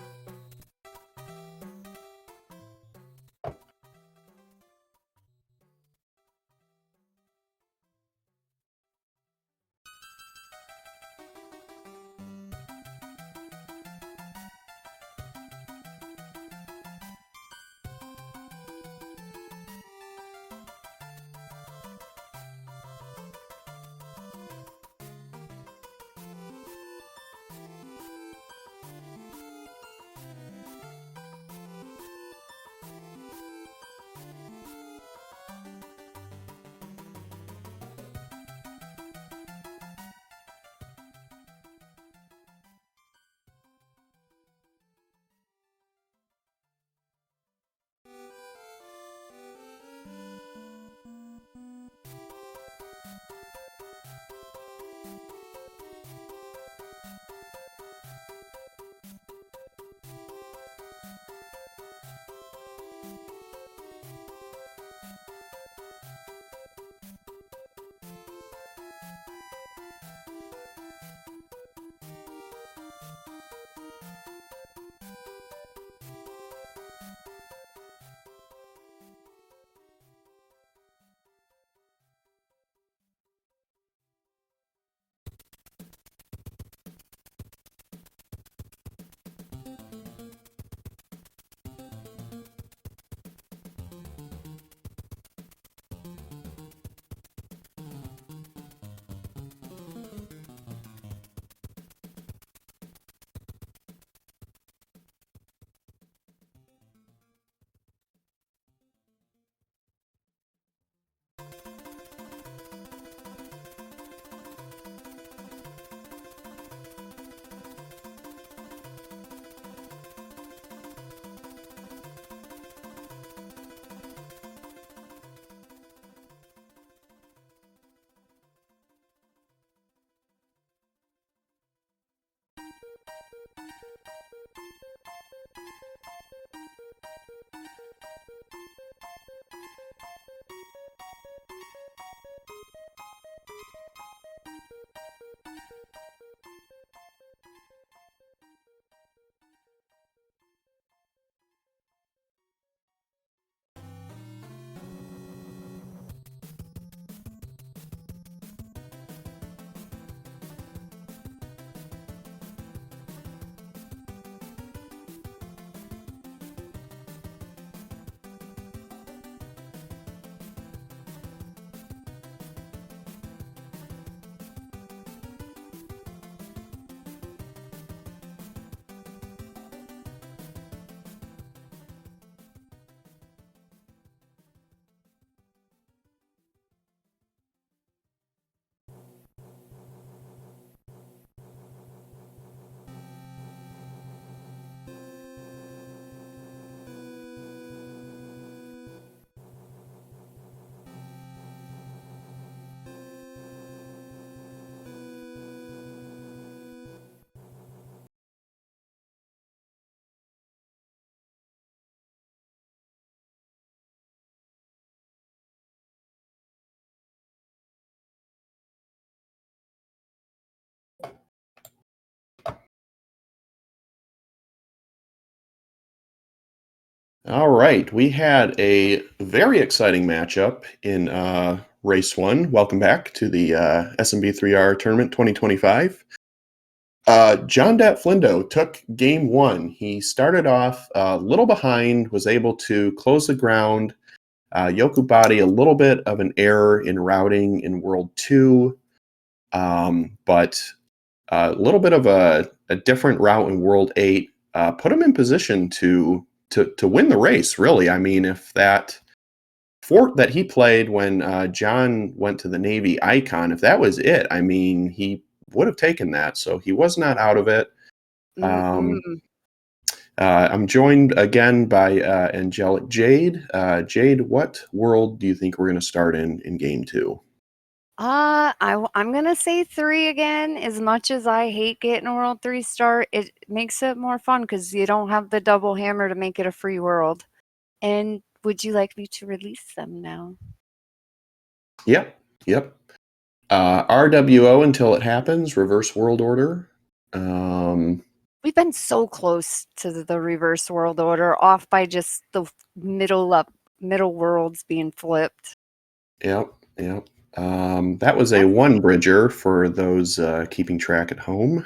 Speaker 1: All right, we had a very exciting matchup in race 1. Welcome back to the SMB3R tournament 2025. Jon-Dat Flindo took game 1. He started off a little behind, was able to close the ground. Jokubotti, a little bit of an error in routing in World 2, but a little bit of a different route in World 8 put him in position to win the race, really. I mean, if that fort that he played when John went to the Navy Icon, if that was it, I mean, he would have taken that. So he was not out of it. I'm joined again by Angelic Jade. Jade, what world do you think we're going to start in game 2?
Speaker 2: I'm gonna say 3 again. As much as I hate getting a World 3 start, it makes it more fun because you don't have the double hammer to make it a free world. And would you like me to release them now?
Speaker 1: Yep. RWO until it happens, reverse world order.
Speaker 2: We've been so close to the reverse world order, off by just the middle worlds being flipped.
Speaker 1: Yep. That was a 1 bridger for those keeping track at home.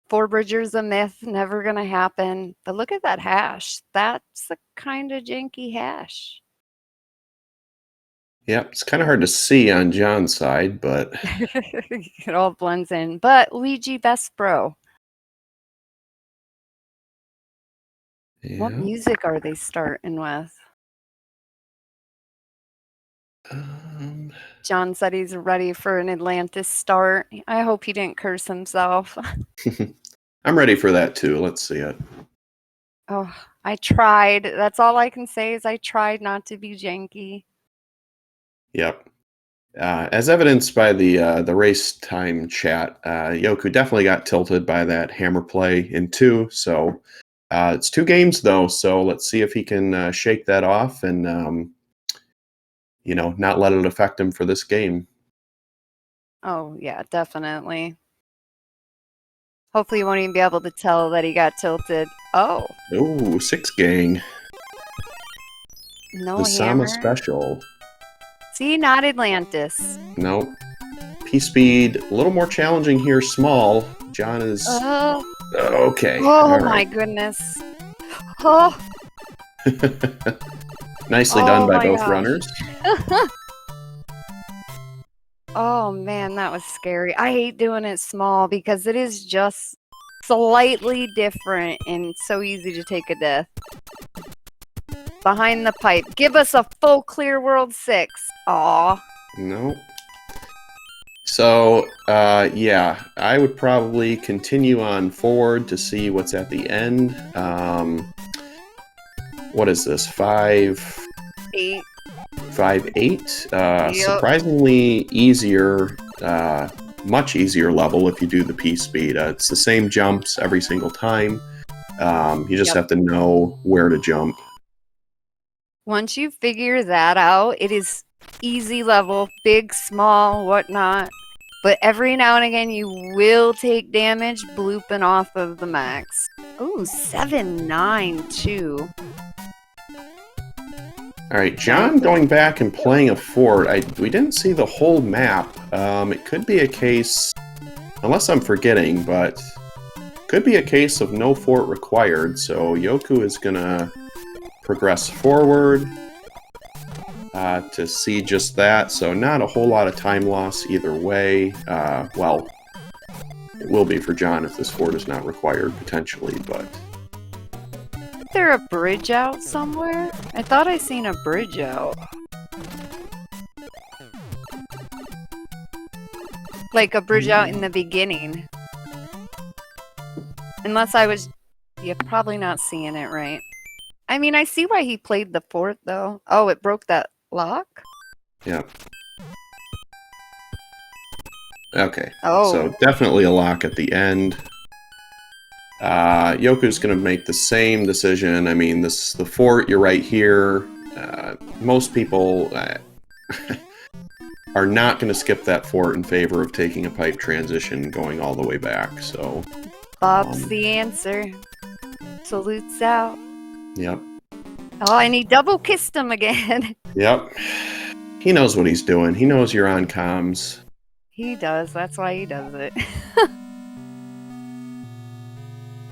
Speaker 2: 4 bridgers a myth, never gonna happen. But look at that hash. That's a kind of janky hash.
Speaker 1: Yep, it's kind of hard to see on John's side, but
Speaker 2: it all blends in. But Luigi, best bro.
Speaker 1: yeah.
Speaker 2: What music are they starting with? John said he's ready for an Atlantis start. I hope he didn't curse himself.
Speaker 1: I'm ready for that too. Let's see it.
Speaker 2: Oh, I tried. That's all I can say is I tried not to be janky.
Speaker 1: Yep. As evidenced by the race time chat, Yoku definitely got tilted by that hammer play in 2. So it's 2 games though. So let's see if he can shake that off and not let it affect him for this game.
Speaker 2: Oh yeah, definitely. Hopefully you won't even be able to tell that he got tilted. Oh.
Speaker 1: Ooh, 6 gang.
Speaker 2: No
Speaker 1: the Sama
Speaker 2: hammer.
Speaker 1: special.
Speaker 2: See, not Atlantis.
Speaker 1: Nope. P-speed, a little more challenging here, small. John is... okay.
Speaker 2: Oh my goodness. Oh.
Speaker 1: Nicely done by both runners.
Speaker 2: Oh man, that was scary. I hate doing it small because it is just slightly different and so easy to take a death. Behind the pipe. Give us a full clear world 6. Aw.
Speaker 1: Nope. So, yeah, I would probably continue on forward to see what's at the end. What is this? 5...
Speaker 2: 8.
Speaker 1: 5-8.
Speaker 2: Yep.
Speaker 1: Surprisingly easier, much easier level if you do the P-speed. It's the same jumps every single time. You just have to know where to jump.
Speaker 2: Once you figure that out, it is easy level, big, small, whatnot. But every now and again, you will take damage blooping off of the max. Ooh, 7-9-2.
Speaker 1: All right, John going back and playing a fort. We didn't see the whole map. It could be a case, unless I'm forgetting, but could be a case of no fort required. So Yoku is gonna progress forward to see just that. So not a whole lot of time loss either way. Well, it will be for John if this fort is not required potentially, but...
Speaker 2: Is there a bridge out somewhere? I thought I seen a bridge out. Like a bridge out in the beginning. Unless I was... You're probably not seeing it right. I mean, I see why he played the fort, though. Oh, it broke that lock?
Speaker 1: Yeah. Okay.
Speaker 2: Oh.
Speaker 1: So definitely a lock at the end. Yoku's going to make the same decision. I mean, the fort, you're right here. Most people are not going to skip that fort in favor of taking a pipe transition going all the way back. So
Speaker 2: Bob's the answer. Salutes out.
Speaker 1: Yep.
Speaker 2: Oh, and he double kissed him again.
Speaker 1: Yep. He knows what he's doing. He knows you're on comms.
Speaker 2: He does. That's why he does it.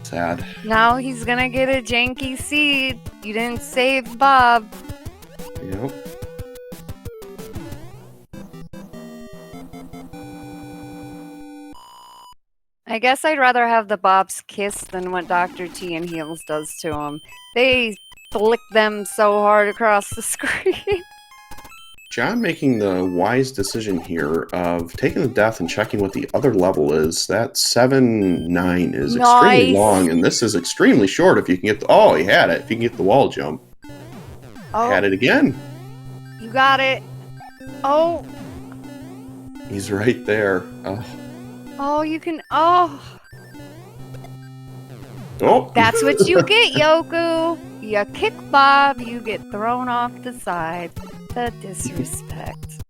Speaker 1: Sad.
Speaker 2: Now he's gonna get a janky seed. You didn't save Bob.
Speaker 1: Yep.
Speaker 2: I guess I'd rather have the Bob's kiss than what Dr. T and Heels does to him. They flick them so hard across the screen.
Speaker 1: Jon making the wise decision here of taking the death and checking what the other level is. That 7-9 is extremely long, and this is extremely short if you can get the... Oh, he had it. If you can get the wall jump.
Speaker 2: Oh,
Speaker 1: Had it again.
Speaker 2: you got it. Oh.
Speaker 1: He's right there.
Speaker 2: Oh, you can... Oh.
Speaker 1: Oh.
Speaker 2: That's what you get, Yoku. You kick Bob, you get thrown off the side. The disrespect.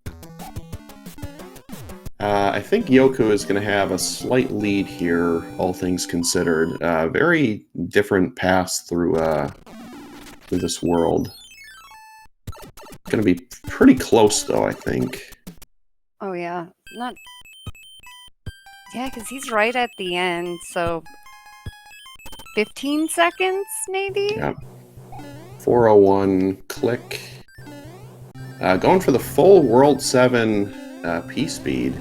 Speaker 1: I think Yoku is going to have a slight lead here, all things considered. Very different paths through this world. Going to be pretty close, though, I think.
Speaker 2: Oh, yeah. Not... Yeah, because he's right at the end, so... 15 seconds, maybe?
Speaker 1: Yep. 401, click. Going for the full World 7 P speed.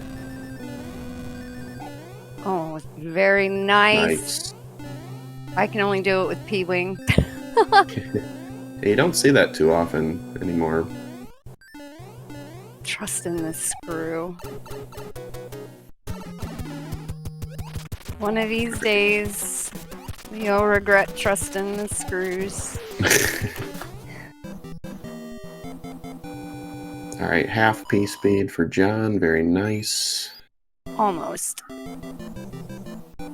Speaker 2: Oh, very nice. I can only do it with P-Wing.
Speaker 1: You don't see that too often anymore.
Speaker 2: Trust in this screw. One of these days, you'll regret trusting the screws.
Speaker 1: All right, half P speed for Jon. Very nice.
Speaker 2: Almost.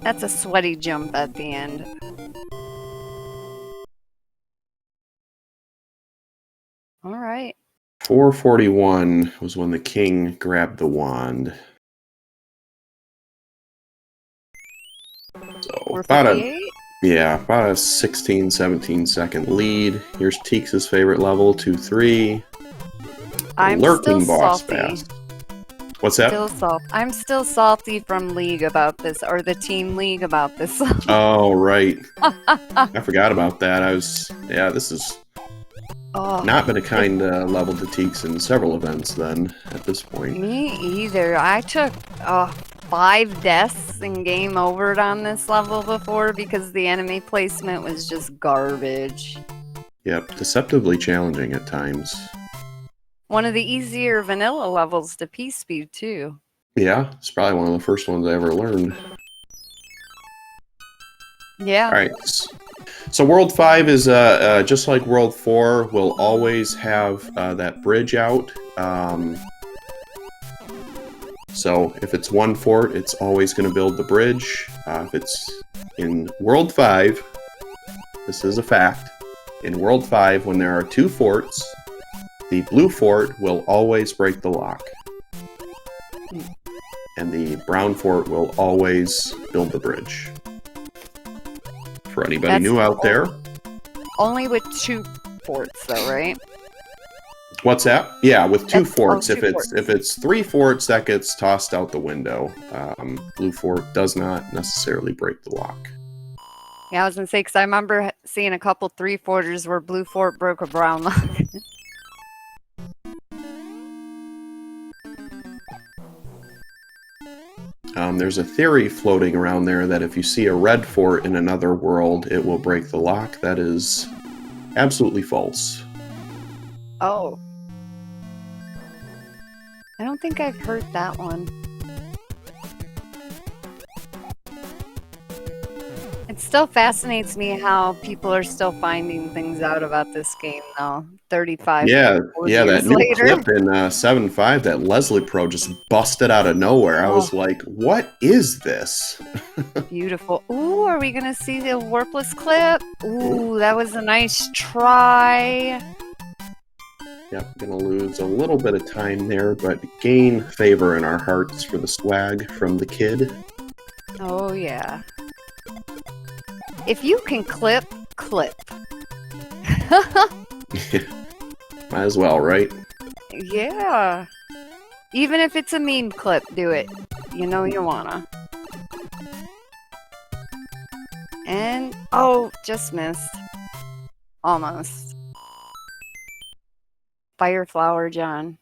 Speaker 2: That's a sweaty jump at the end. All right.
Speaker 1: 441 was when the king grabbed the wand. So about a 16, 17 second lead. Here's Teeks' favorite level, 2-3.
Speaker 2: I'm
Speaker 1: Lurking
Speaker 2: still
Speaker 1: boss
Speaker 2: salty.
Speaker 1: fast. What's that?
Speaker 2: I'm still salty from League about this, or the Team League about this.
Speaker 1: Oh, right. I forgot about that. This is not been a kind level to Teeks in several events then, at this point.
Speaker 2: Me either. I took 5 deaths and game overed on this level before because the enemy placement was just garbage.
Speaker 1: Yep, deceptively challenging at times.
Speaker 2: One of the easier vanilla levels to P-Speed, too.
Speaker 1: Yeah, it's probably one of the first ones I ever learned.
Speaker 2: Yeah.
Speaker 1: All right. So World 5 is just like World 4, will always have that bridge out. So if it's one fort, it's always going to build the bridge. If it's in World 5, this is a fact. In World 5, when there are 2 forts, the blue fort will always break the lock. And the brown fort will always build the bridge. For anybody new out there.
Speaker 2: Only with 2 forts, though, right?
Speaker 1: What's that? Yeah, with 2 forts.
Speaker 2: If
Speaker 1: it's 3 forts, that gets tossed out the window. Blue fort does not necessarily break the lock.
Speaker 2: Yeah, I was gonna say, because I remember seeing a couple 3-forters where blue fort broke a brown lock.
Speaker 1: There's a theory floating around there that if you see a red fort in another world, it will break the lock. That is absolutely false.
Speaker 2: Oh. I don't think I've heard that one. It still fascinates me how people are still finding things out about this game, though. 35
Speaker 1: that
Speaker 2: years
Speaker 1: new
Speaker 2: later.
Speaker 1: clip in 7.5 that Leslie Pro just busted out of nowhere. I was like, what is this?
Speaker 2: Beautiful. Ooh, are we going to see the warpless clip? Ooh, that was a nice try.
Speaker 1: Yep, gonna lose a little bit of time there, but gain favor in our hearts for the swag from the kid.
Speaker 2: Oh, yeah. If you can clip, clip.
Speaker 1: Might as well, right?
Speaker 2: Yeah. Even if it's a meme clip, do it. You know you wanna. And, oh, just missed. Almost. Fire flower, John.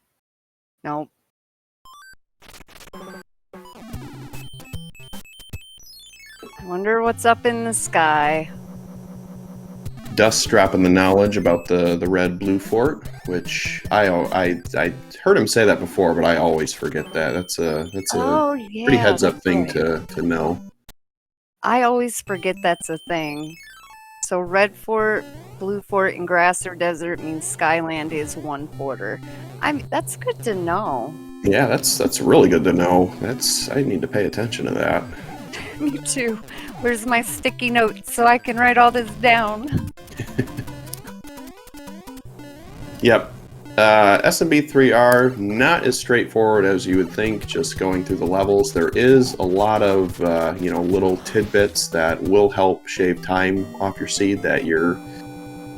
Speaker 2: Nope. I wonder what's up in the sky.
Speaker 1: Dust dropping the knowledge about the red-blue fort, which I heard him say that before, but I always forget that. That's a
Speaker 2: Oh, yeah,
Speaker 1: pretty heads-up
Speaker 2: that's
Speaker 1: thing
Speaker 2: right.
Speaker 1: to know.
Speaker 2: I always forget that's a thing. So red fort, blue fort, and grass or desert means Skyland is 1/4. That's good to know.
Speaker 1: Yeah, that's really good to know. I need to pay attention to that.
Speaker 2: Me too. Where's my sticky notes so I can write all this down?
Speaker 1: Yep. SMB3R, not as straightforward as you would think, just going through the levels. There is a lot of little tidbits that will help shave time off your seed that you're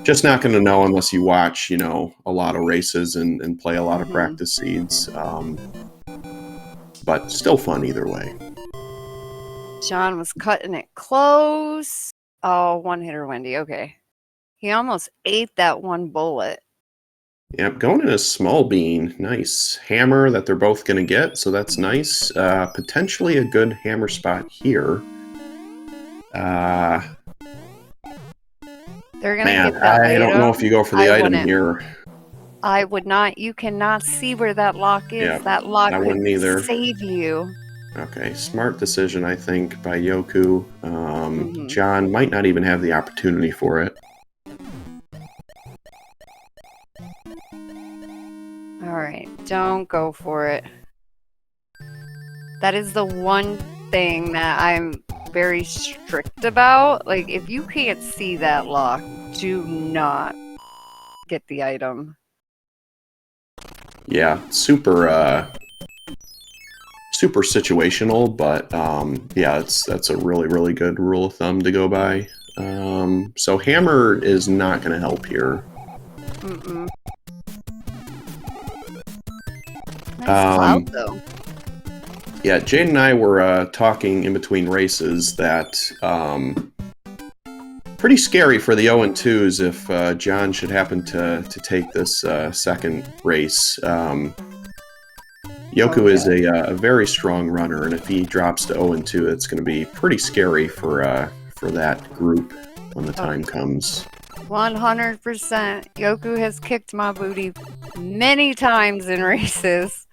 Speaker 1: just not going to know unless you watch, a lot of races and play a lot of practice seeds. But still fun either way.
Speaker 2: John was cutting it close. Oh, one-hitter Wendy. Okay. He almost ate that one bullet.
Speaker 1: Yep, going in a small bean. Nice. Hammer that they're both going to get, so that's nice. Potentially a good hammer spot here.
Speaker 2: They're going to
Speaker 1: Man,
Speaker 2: get that
Speaker 1: I don't know if you go for the item here.
Speaker 2: I would not. You cannot see where that lock is.
Speaker 1: Yep,
Speaker 2: that lock
Speaker 1: I wouldn't either.
Speaker 2: Save you.
Speaker 1: Okay, smart decision, I think, by Yoku. John might not even have the opportunity for it.
Speaker 2: Alright, don't go for it. That is the one thing that I'm very strict about. Like, if you can't see that lock, do not get the item.
Speaker 1: Yeah, super situational, but yeah, that's a really, really good rule of thumb to go by. So hammer is not going to help here.
Speaker 2: Nice cloud, though.
Speaker 1: Yeah, Jade and I were talking in between races that pretty scary for the 0-2s if John should happen to take this second race. Yoku is a very strong runner, and if he drops to 0-2, it's going to be pretty scary for that group when the time comes.
Speaker 2: 100%. Yoku has kicked my booty many times in races.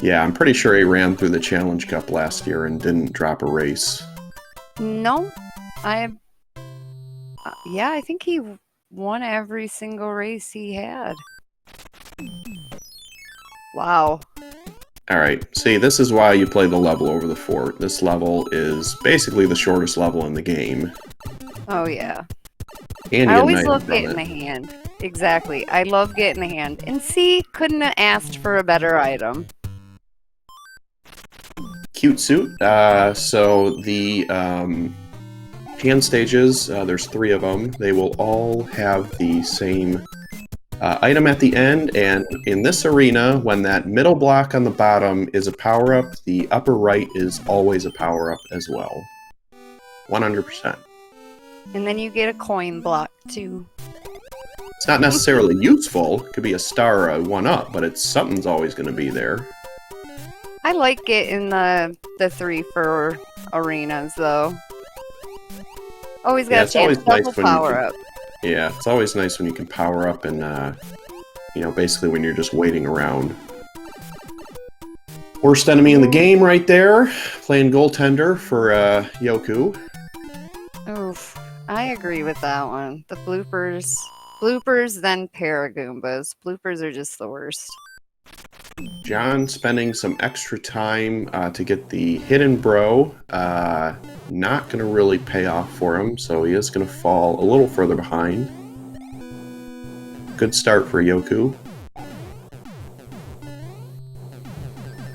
Speaker 1: Yeah, I'm pretty sure he ran through the Challenge Cup last year and didn't drop a race.
Speaker 2: No, yeah, I think he won every single race he had. Wow.
Speaker 1: Alright, see, this is why you play the level over the fort. This level is basically the shortest level in the game.
Speaker 2: Oh, yeah.
Speaker 1: And
Speaker 2: I always love getting the hand. Exactly. I love getting the hand. And see, couldn't have asked for a better item.
Speaker 1: Cute suit. So the hand stages, there's 3 of them. They will all have the same item at the end, and in this arena, when that middle block on the bottom is a power-up, the upper right is always a power-up as well. 100%.
Speaker 2: And then you get a coin block, too.
Speaker 1: It's not necessarily useful. It could be a star or a 1-up, but something's always going to be there.
Speaker 2: I like getting the 3 for arenas, though. Always got a chance. Double power-up.
Speaker 1: Yeah, it's always nice when you can power up and, basically when you're just waiting around. Worst enemy in the game right there. Playing goaltender for Yoku.
Speaker 2: Oof, I agree with that one. The bloopers. Bloopers, then Paragoombas. Bloopers are just the worst.
Speaker 1: John spending some extra time to get the hidden bro. Not going to really pay off for him, so he is going to fall a little further behind. Good start for Yoku.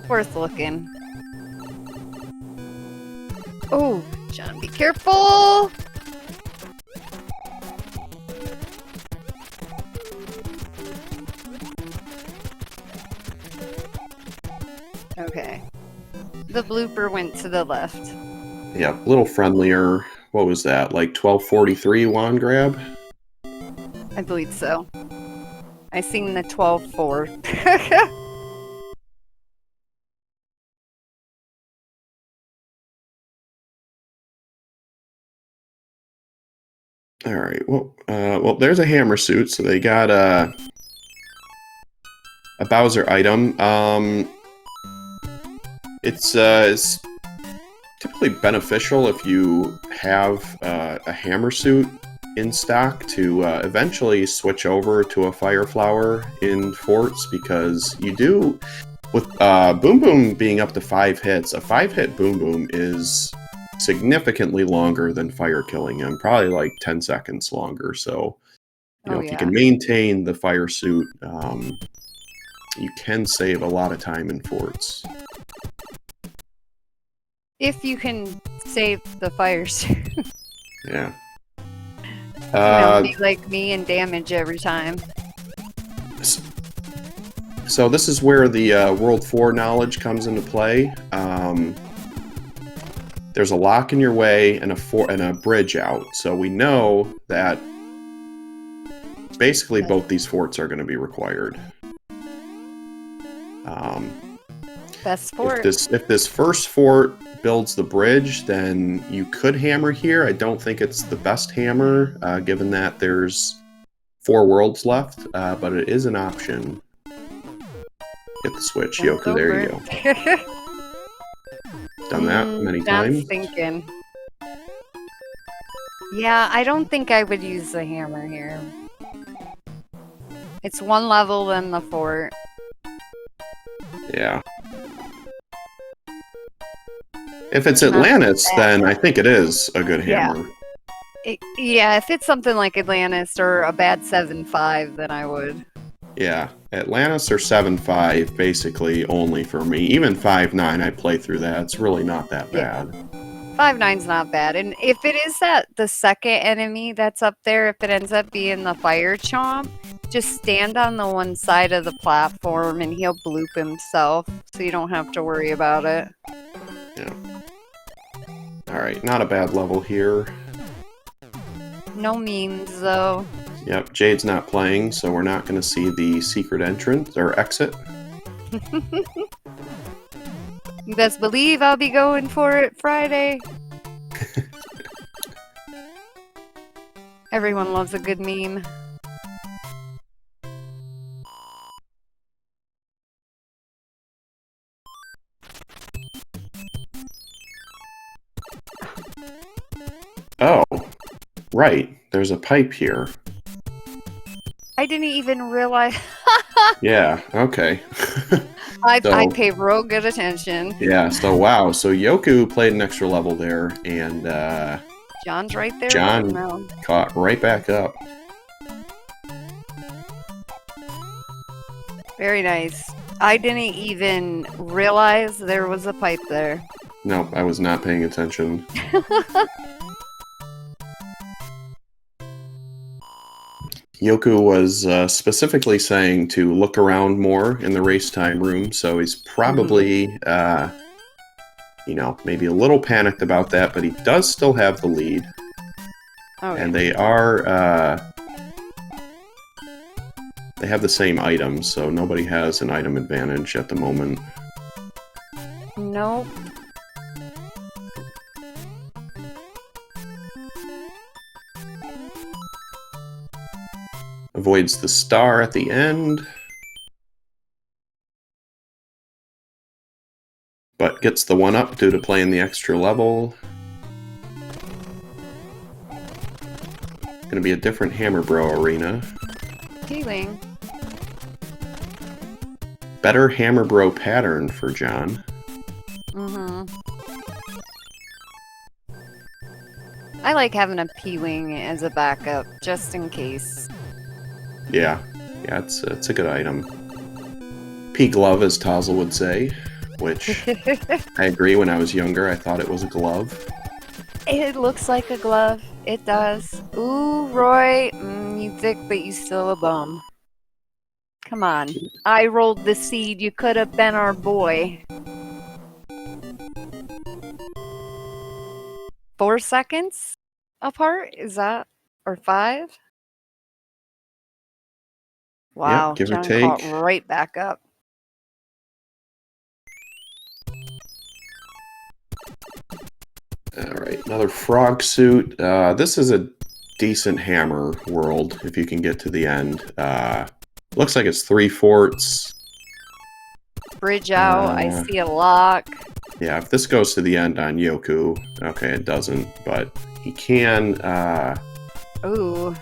Speaker 2: Worth looking. Oh, John, be careful! Okay. The blooper went to the left.
Speaker 1: Yeah, a little friendlier. What was that? Like 1243 wand grab?
Speaker 2: I believe so. I seen the 12-4.
Speaker 1: All right. Well, there's a hammer suit, so they got a Bowser item. It's typically beneficial if you have a hammer suit in stock to eventually switch over to a fire flower in forts, because you do, with Boom Boom being up to 5 hits, a 5-hit Boom Boom is significantly longer than fire killing him, probably like 10 seconds longer. So, if you can maintain the fire suit, you can save a lot of time in forts.
Speaker 2: If you can save the fire suit.
Speaker 1: Yeah.
Speaker 2: Be like me and damage every time.
Speaker 1: So this is where the World 4 knowledge comes into play. There's a lock in your way and a bridge out. So we know that basically both these forts are going to be required.
Speaker 2: Best fort.
Speaker 1: If this first fort builds the bridge, then you could hammer here. I don't think it's the best hammer, given that there's 4 worlds left, but it is an option. Get the switch, Yoku. There you go. Done that many times.
Speaker 2: I'm thinking. Yeah, I don't think I would use the hammer here. It's 1 level in the fort.
Speaker 1: Yeah. If it's Atlantis, then I think it is a good hammer.
Speaker 2: Yeah, if it's something like Atlantis or a bad 7-5, then I would.
Speaker 1: Yeah, Atlantis or 7-5, basically only for me. Even 5-9, I play through that. It's really not that bad.
Speaker 2: 5-9's not bad. And if it is the second enemy that's up there, if it ends up being the fire chomp, just stand on the one side of the platform and he'll bloop himself, so you don't have to worry about it.
Speaker 1: Yeah. Alright, not a bad level here.
Speaker 2: No memes, though.
Speaker 1: Yep, Jade's not playing, so we're not going to see the secret entrance or exit.
Speaker 2: You best believe I'll be going for it Friday. Everyone loves a good meme.
Speaker 1: Oh, right. There's a pipe here.
Speaker 2: I didn't even realize.
Speaker 1: Yeah, okay.
Speaker 2: I pay real good attention.
Speaker 1: Yeah, so wow. So Yoku played an extra level there, and
Speaker 2: John's right there.
Speaker 1: Jon caught right back up.
Speaker 2: Very nice. I didn't even realize there was a pipe there.
Speaker 1: No, I was not paying attention. Yoku was specifically saying to look around more in the race time room, so he's probably, maybe a little panicked about that, but he does still have the lead.
Speaker 2: Oh,
Speaker 1: and they are, they have the same items, so nobody has an item advantage at the moment.
Speaker 2: Nope.
Speaker 1: Avoids the star at the end. But gets the 1-up due to playing the extra level. Gonna be a different Hammer Bro arena.
Speaker 2: Healing.
Speaker 1: Better Hammer Bro pattern for Jon.
Speaker 2: I like having a P-Wing as a backup, just in case.
Speaker 1: Yeah, it's a good item. P-glove, as Tazel would say, which I agree. When I was younger, I thought it was a glove.
Speaker 2: It looks like a glove. It does. Ooh, Roy, you thick, but you still a bum. Come on. I rolled the seed. You could have been our boy. 4 seconds apart? Is that? Or 5? Wow.
Speaker 1: Yep, give or
Speaker 2: John
Speaker 1: take.
Speaker 2: caught right back up.
Speaker 1: All right, another frog suit. This is a decent hammer world if you can get to the end. Looks like it's 3 forts.
Speaker 2: Bridge out. I see a lock.
Speaker 1: Yeah, if this goes to the end on Yoku, okay, it doesn't, but he can.
Speaker 2: Ooh.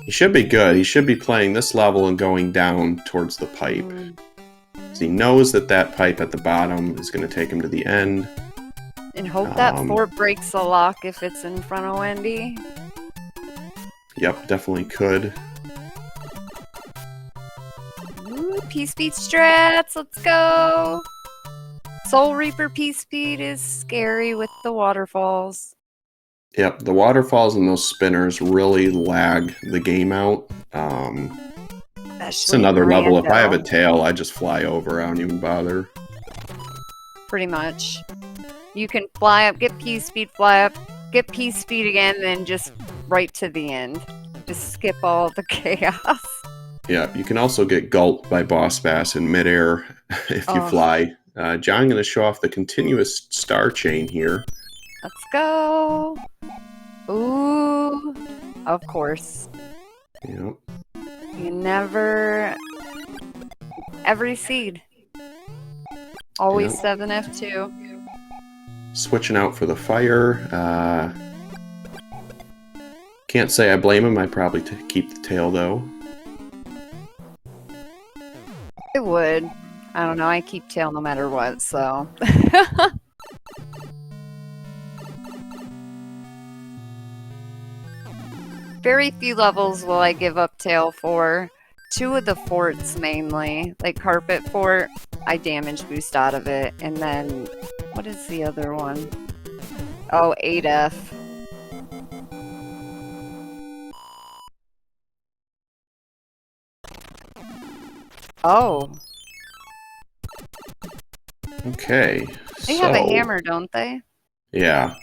Speaker 1: He should be good. He should be playing this level and going down towards the pipe. So he knows that that pipe at the bottom is going to take him to the end.
Speaker 2: And hope that fort breaks the lock if it's in front of Wendy.
Speaker 1: Yep, definitely could.
Speaker 2: Ooh, Peace Beat strats, let's go! Soul Reaper Peace Beat is scary with the waterfalls.
Speaker 1: Yep, the waterfalls and those spinners really lag the game out. It's another level. If I have a tail, I just fly over. I don't even bother.
Speaker 2: Pretty much. You can fly up, get Peace Speed, fly up, get Peace Speed again, then just right to the end. Just skip all the chaos.
Speaker 1: Yeah, you can also get gulped by Boss Bass in midair if you fly. John, going to show off the continuous star chain here.
Speaker 2: Let's go. Ooh, of course.
Speaker 1: Yep.
Speaker 2: You never... Every seed. Always 7F2.
Speaker 1: Switching out for the fire. Can't say I blame him. I'd probably keep the tail, though.
Speaker 2: It would. I don't know. I keep tail no matter what, so... Very few levels will I give up tail for. 2 of the forts mainly. Like Carpet Fort, I damage boost out of it. And then, what is the other one? Oh, 8F. Oh.
Speaker 1: Okay.
Speaker 2: They have a hammer, don't they?
Speaker 1: Yeah.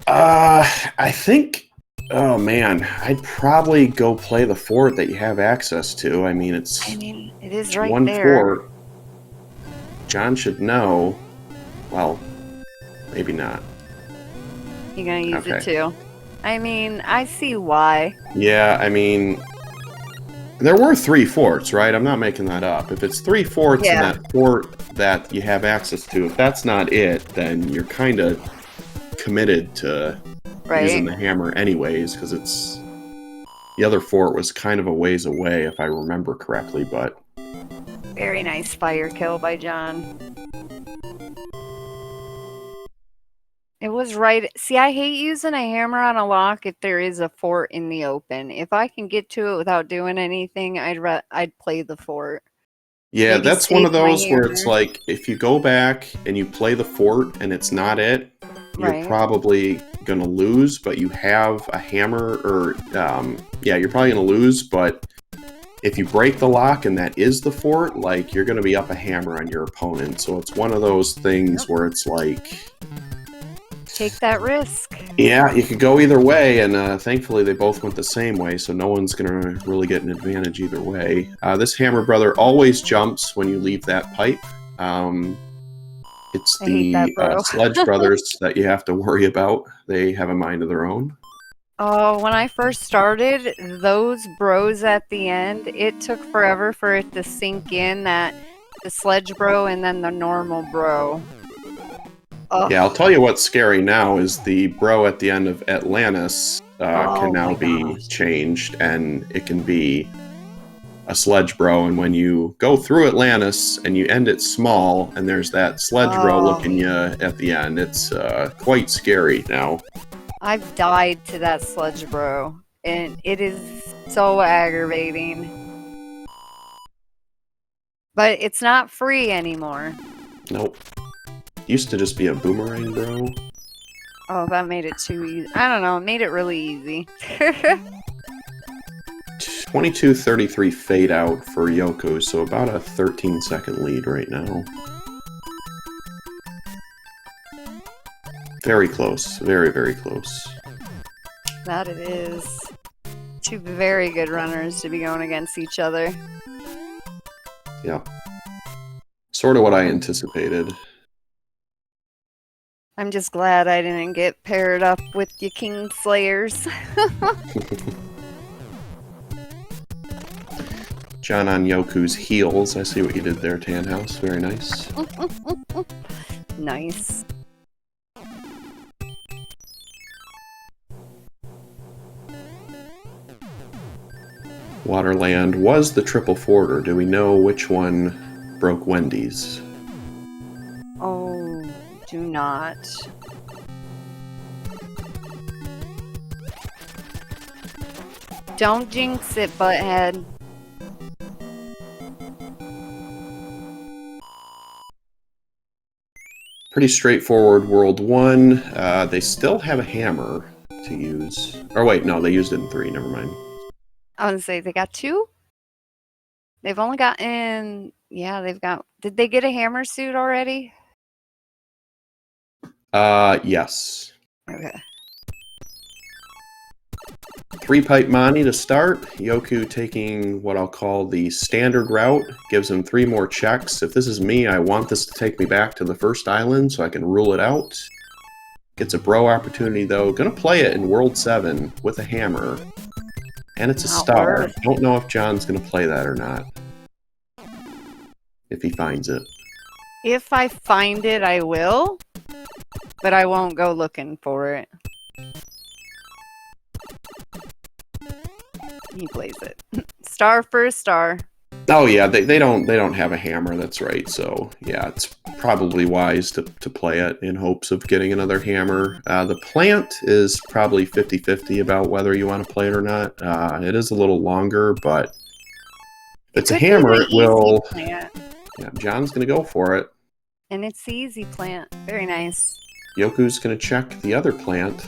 Speaker 1: I think... Oh, man. I'd probably go play the fort that you have access to. I mean, it's...
Speaker 2: I mean, it is right
Speaker 1: one
Speaker 2: there.
Speaker 1: Fort. John should know. Well, maybe not.
Speaker 2: You're gonna use it too. I mean, I see why.
Speaker 1: Yeah, I mean... There were 3 forts, right? I'm not making that up. If it's 3 forts in that fort that you have access to, if that's not it, then you're kind of committed to using the hammer anyways, because it's... The other fort was kind of a ways away, if I remember correctly, but...
Speaker 2: Very nice fire kill by John. It was right. See, I hate using a hammer on a lock if there is a fort in the open. If I can get to it without doing anything, I'd play the fort.
Speaker 1: Yeah,
Speaker 2: Maybe
Speaker 1: that's one of those where
Speaker 2: hammer.
Speaker 1: it's like, if you go back and you play the fort and it's not it, you're probably going to lose, but you have a hammer, or, yeah, you're probably going to lose, but if you break the lock and that is the fort, like, you're going to be up a hammer on your opponent. So it's one of those things where it's like...
Speaker 2: Take that risk.
Speaker 1: Yeah, you could go either way, and thankfully they both went the same way, so no one's going to really get an advantage either way. This hammer brother always jumps when you leave that pipe. It's the Sledge brothers that you have to worry about. They have a mind of their own.
Speaker 2: Oh, when I first started, those bros at the end, it took forever for it to sink in that the Sledge bro and then the normal bro.
Speaker 1: Yeah, I'll tell you what's scary now is the bro at the end of Atlantis can now be changed, and it can be a Sledge bro, and when you go through Atlantis and you end it small and there's that Sledge bro looking you at the end, it's quite scary now.
Speaker 2: I've died to that Sledge bro, and it is so aggravating. But it's not free anymore.
Speaker 1: Nope. Used to just be a boomerang, bro.
Speaker 2: Oh, that made it too easy. I don't know. It made it really easy.
Speaker 1: 22:33 fade out for Yoku, so about a 13-second lead right now. Very close. Very, very close.
Speaker 2: That it is. Two very good runners to be going against each other.
Speaker 1: Yeah. Sort of what I anticipated.
Speaker 2: I'm just glad I didn't get paired up with the King Slayers.
Speaker 1: John on Yoku's heels. I see what you did there, Tanhouse. Very nice.
Speaker 2: Nice.
Speaker 1: Waterland was the triple forwarder. Do we know which one broke Wendy's?
Speaker 2: Oh, do not. Don't jinx it, butthead.
Speaker 1: Pretty straightforward World 1. They still have a hammer to use. Or wait, no, they used it in 3. Never mind.
Speaker 2: I was gonna say they got 2. They've only gotten, yeah, they've got. Did they get a hammer suit already?
Speaker 1: Yes.
Speaker 2: Okay.
Speaker 1: 3-pipe Monty to start. Yoku taking what I'll call the standard route. Gives him 3 more checks. If this is me, I want this to take me back to the first island so I can rule it out. Gets a bro opportunity though. Gonna play it in World 7 with a hammer. And it's a
Speaker 2: Not
Speaker 1: star.
Speaker 2: worth.
Speaker 1: Don't know if John's gonna play that or not. If he finds it.
Speaker 2: If I find it, I will. But I won't go looking for it. He plays it. Star for a star.
Speaker 1: Oh yeah, they don't have a hammer, that's right. So yeah, it's probably wise to play it in hopes of getting another hammer. The plant is probably 50-50 about whether you want to play it or not. It is a little longer, but if it's a hammer, it will.
Speaker 2: Plant.
Speaker 1: Yeah, John's gonna go for it.
Speaker 2: And it's the easy plant. Very nice.
Speaker 1: Yoku's gonna check the other plant.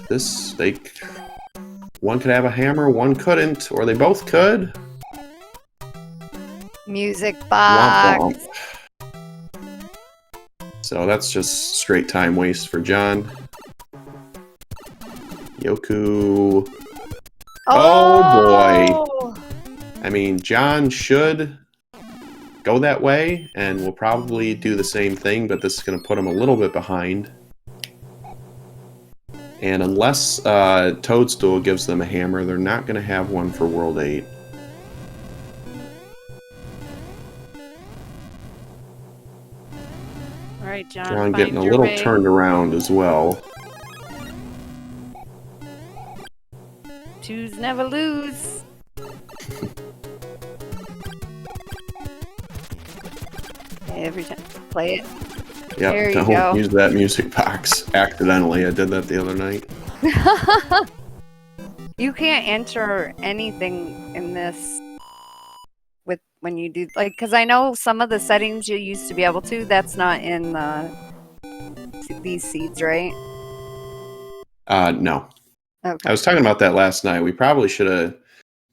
Speaker 1: One could have a hammer, one couldn't, or they both could.
Speaker 2: Music box.
Speaker 1: Womp womp. So that's just straight time waste for John. Yoku. Oh boy. I mean, John should go that way, and we'll probably do the same thing, but this is going to put him a little bit behind. And unless Toadstool gives them a hammer, they're not going to have one for World 8.
Speaker 2: All right, John.
Speaker 1: John getting a little turned around as well.
Speaker 2: Twos never lose. Every time. Play it.
Speaker 1: Yep, don't use that music box. Accidentally, I did that the other night.
Speaker 2: You can't enter anything in this when you do, like, because I know some of the settings you used to be able to. That's not in these seeds, right?
Speaker 1: No.
Speaker 2: Okay.
Speaker 1: I was talking about that last night. We probably should have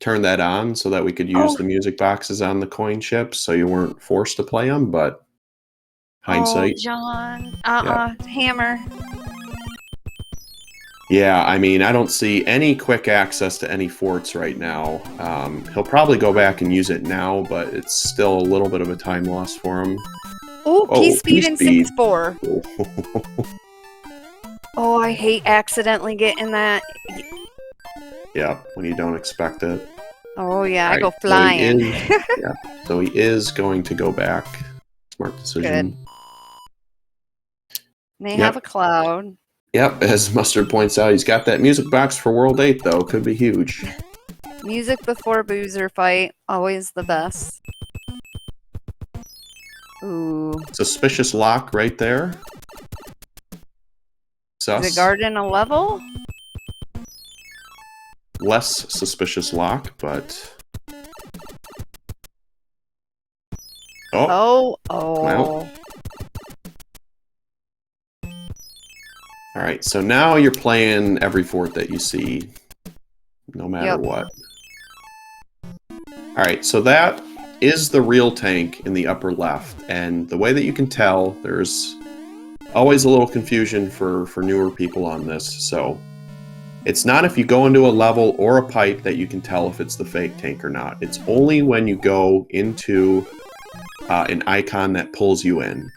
Speaker 1: turned that on so that we could use the music boxes on the coin chips, so you weren't forced to play them. But hindsight.
Speaker 2: Oh, John. Hammer.
Speaker 1: Yeah, I mean, I don't see any quick access to any forts right now. He'll probably go back and use it now, but it's still a little bit of a time loss for him.
Speaker 2: Ooh, P-Speed and 6-4. Oh, I hate accidentally getting that.
Speaker 1: Yeah, when you don't expect it.
Speaker 2: Oh, yeah, I go flying.
Speaker 1: So he is going to go back. Smart decision.
Speaker 2: Good. They have a cloud.
Speaker 1: Yep, as Mustard points out, he's got that music box for World 8, though. Could be huge.
Speaker 2: Music before boozer fight. Always the best. Ooh.
Speaker 1: Suspicious lock right there. Sus.
Speaker 2: Is it garden a level?
Speaker 1: Less suspicious lock, but...
Speaker 2: Oh.
Speaker 1: Well. Alright, so now you're playing every fort that you see, no matter what. All right, so that is the real tank in the upper left, and the way that you can tell, there's always a little confusion for newer people on this. So it's not if you go into a level or a pipe that you can tell if it's the fake tank or not. It's only when you go into an icon that pulls you in.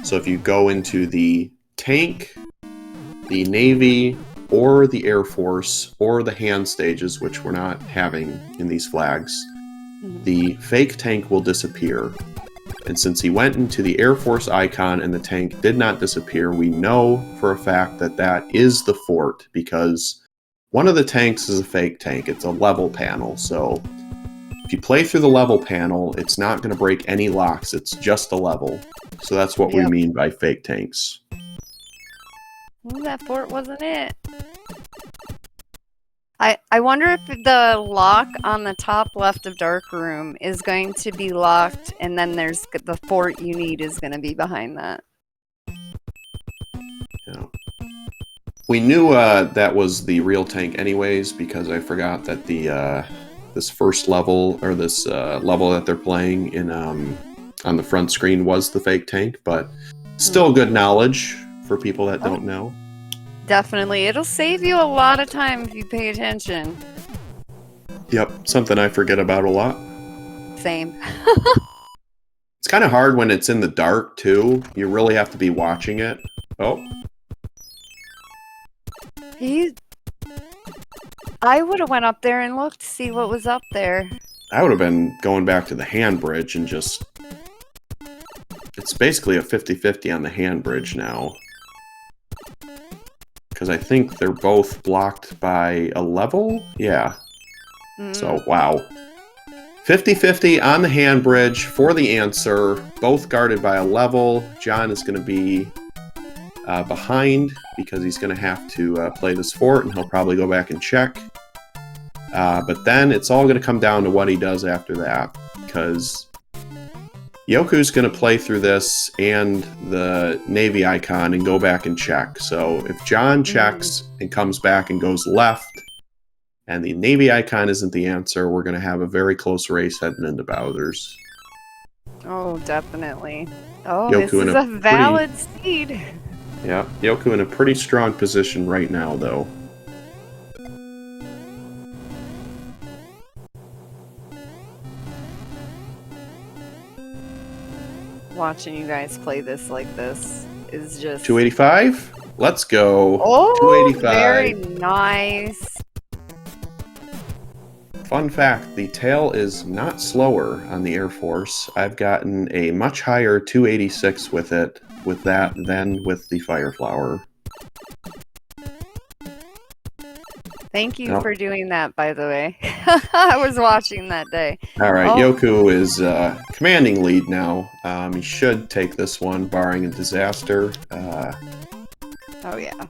Speaker 1: So if you go into the tank, the Navy, or the Air Force, or the hand stages, which we're not having in these flags, the fake tank will disappear. And since he went into the Air Force icon and the tank did not disappear, we know for a fact that that is the fort, because one of the tanks is a fake tank. It's a level panel, so if you play through the level panel, it's not going to break any locks. It's just a level. So that's what we mean by fake tanks.
Speaker 2: Well, that fort wasn't it. I wonder if the lock on the top left of Dark Room is going to be locked, and then there's the fort you need is going to be behind that.
Speaker 1: Yeah. We knew that was the real tank anyways, because I forgot that the this first level, or this level that they're playing in on the front screen was the fake tank, but still good knowledge for people that don't know.
Speaker 2: Definitely. It'll save you a lot of time if you pay attention.
Speaker 1: Yep, something I forget about a lot.
Speaker 2: Same.
Speaker 1: It's kind of hard when it's in the dark, too. You really have to be watching it. Oh.
Speaker 2: I would have went up there and looked to see what was up there.
Speaker 1: I would have been going back to the hand bridge and just... It's basically a 50-50 on the hand bridge now. Because I think they're both blocked by a level? Yeah. So, wow. 50-50 on the hand bridge for the answer. Both guarded by a level. Jon is going to be behind because he's going to have to play this fort, and he'll probably go back and check. But then it's all going to come down to what he does after that. Because Yoku's going to play through this and the Navy icon and go back and check. So if Jon checks and comes back and goes left, and the Navy icon isn't the answer, we're going to have a very close race heading into Bowser's.
Speaker 2: Oh, definitely. Oh,
Speaker 1: Yoku
Speaker 2: this is a valid seed.
Speaker 1: Yeah, Yoku in a pretty strong position right now, though.
Speaker 2: Watching you guys play this like this is just...
Speaker 1: 285? Let's go.
Speaker 2: Oh,
Speaker 1: 285.
Speaker 2: Very nice.
Speaker 1: Fun fact, the tail is not slower on the Air Force. I've gotten a much higher 286 with it, with that, than with the Fire Flower.
Speaker 2: Thank you for doing that, by the way. I was watching that day.
Speaker 1: All right, Yoku is commanding lead now. He should take this one, barring a disaster.
Speaker 2: Oh, yeah.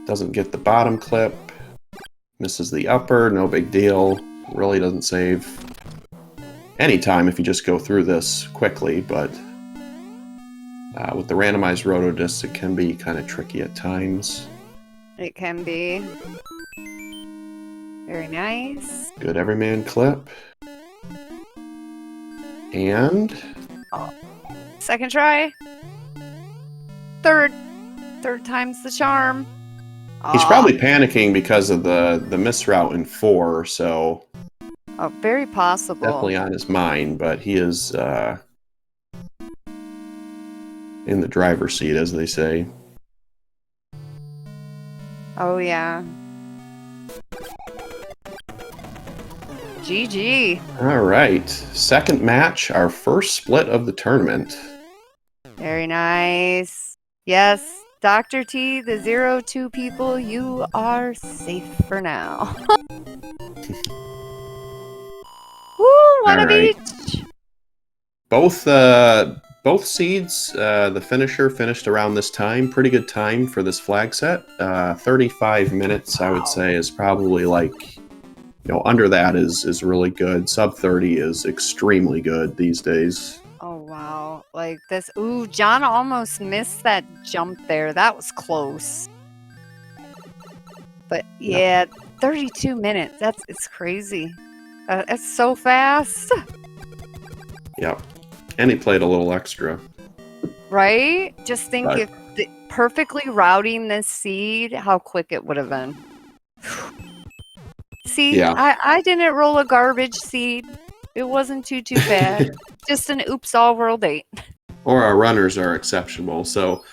Speaker 1: Doesn't get the bottom clip. Misses the upper, no big deal. Really doesn't save any time if you just go through this quickly, but with the randomized rotodiscs, it can be kind of tricky at times.
Speaker 2: It can be. Very nice.
Speaker 1: Good everyman clip. And...
Speaker 2: second try. Third time's the charm.
Speaker 1: He's probably panicking because of the misroute in 4, so...
Speaker 2: Oh, very possible.
Speaker 1: Definitely on his mind, but he is in the driver's seat, as they say.
Speaker 2: Oh, yeah. GG.
Speaker 1: All right. Second match, our first split of the tournament.
Speaker 2: Very nice. Yes. Dr. T, the 02 people, you are safe for now. Woo, one of each.
Speaker 1: Both seeds, the finisher finished around this time. Pretty good time for this flag set. 35 minutes, I would say, is probably like, under that is really good. Sub 30 is extremely good these days.
Speaker 2: Oh, wow. Like this. Ooh, Jon almost missed that jump there. That was close. But yeah, 32 minutes. It's crazy. It's so fast,
Speaker 1: Yep. And he played a little extra.
Speaker 2: right? Just think
Speaker 1: But
Speaker 2: if perfectly routing this seed, how quick it would have been. See,
Speaker 1: yeah.
Speaker 2: I didn't roll a garbage seed. It wasn't too bad. Just an oops all world 8.
Speaker 1: Or our runners are exceptional. So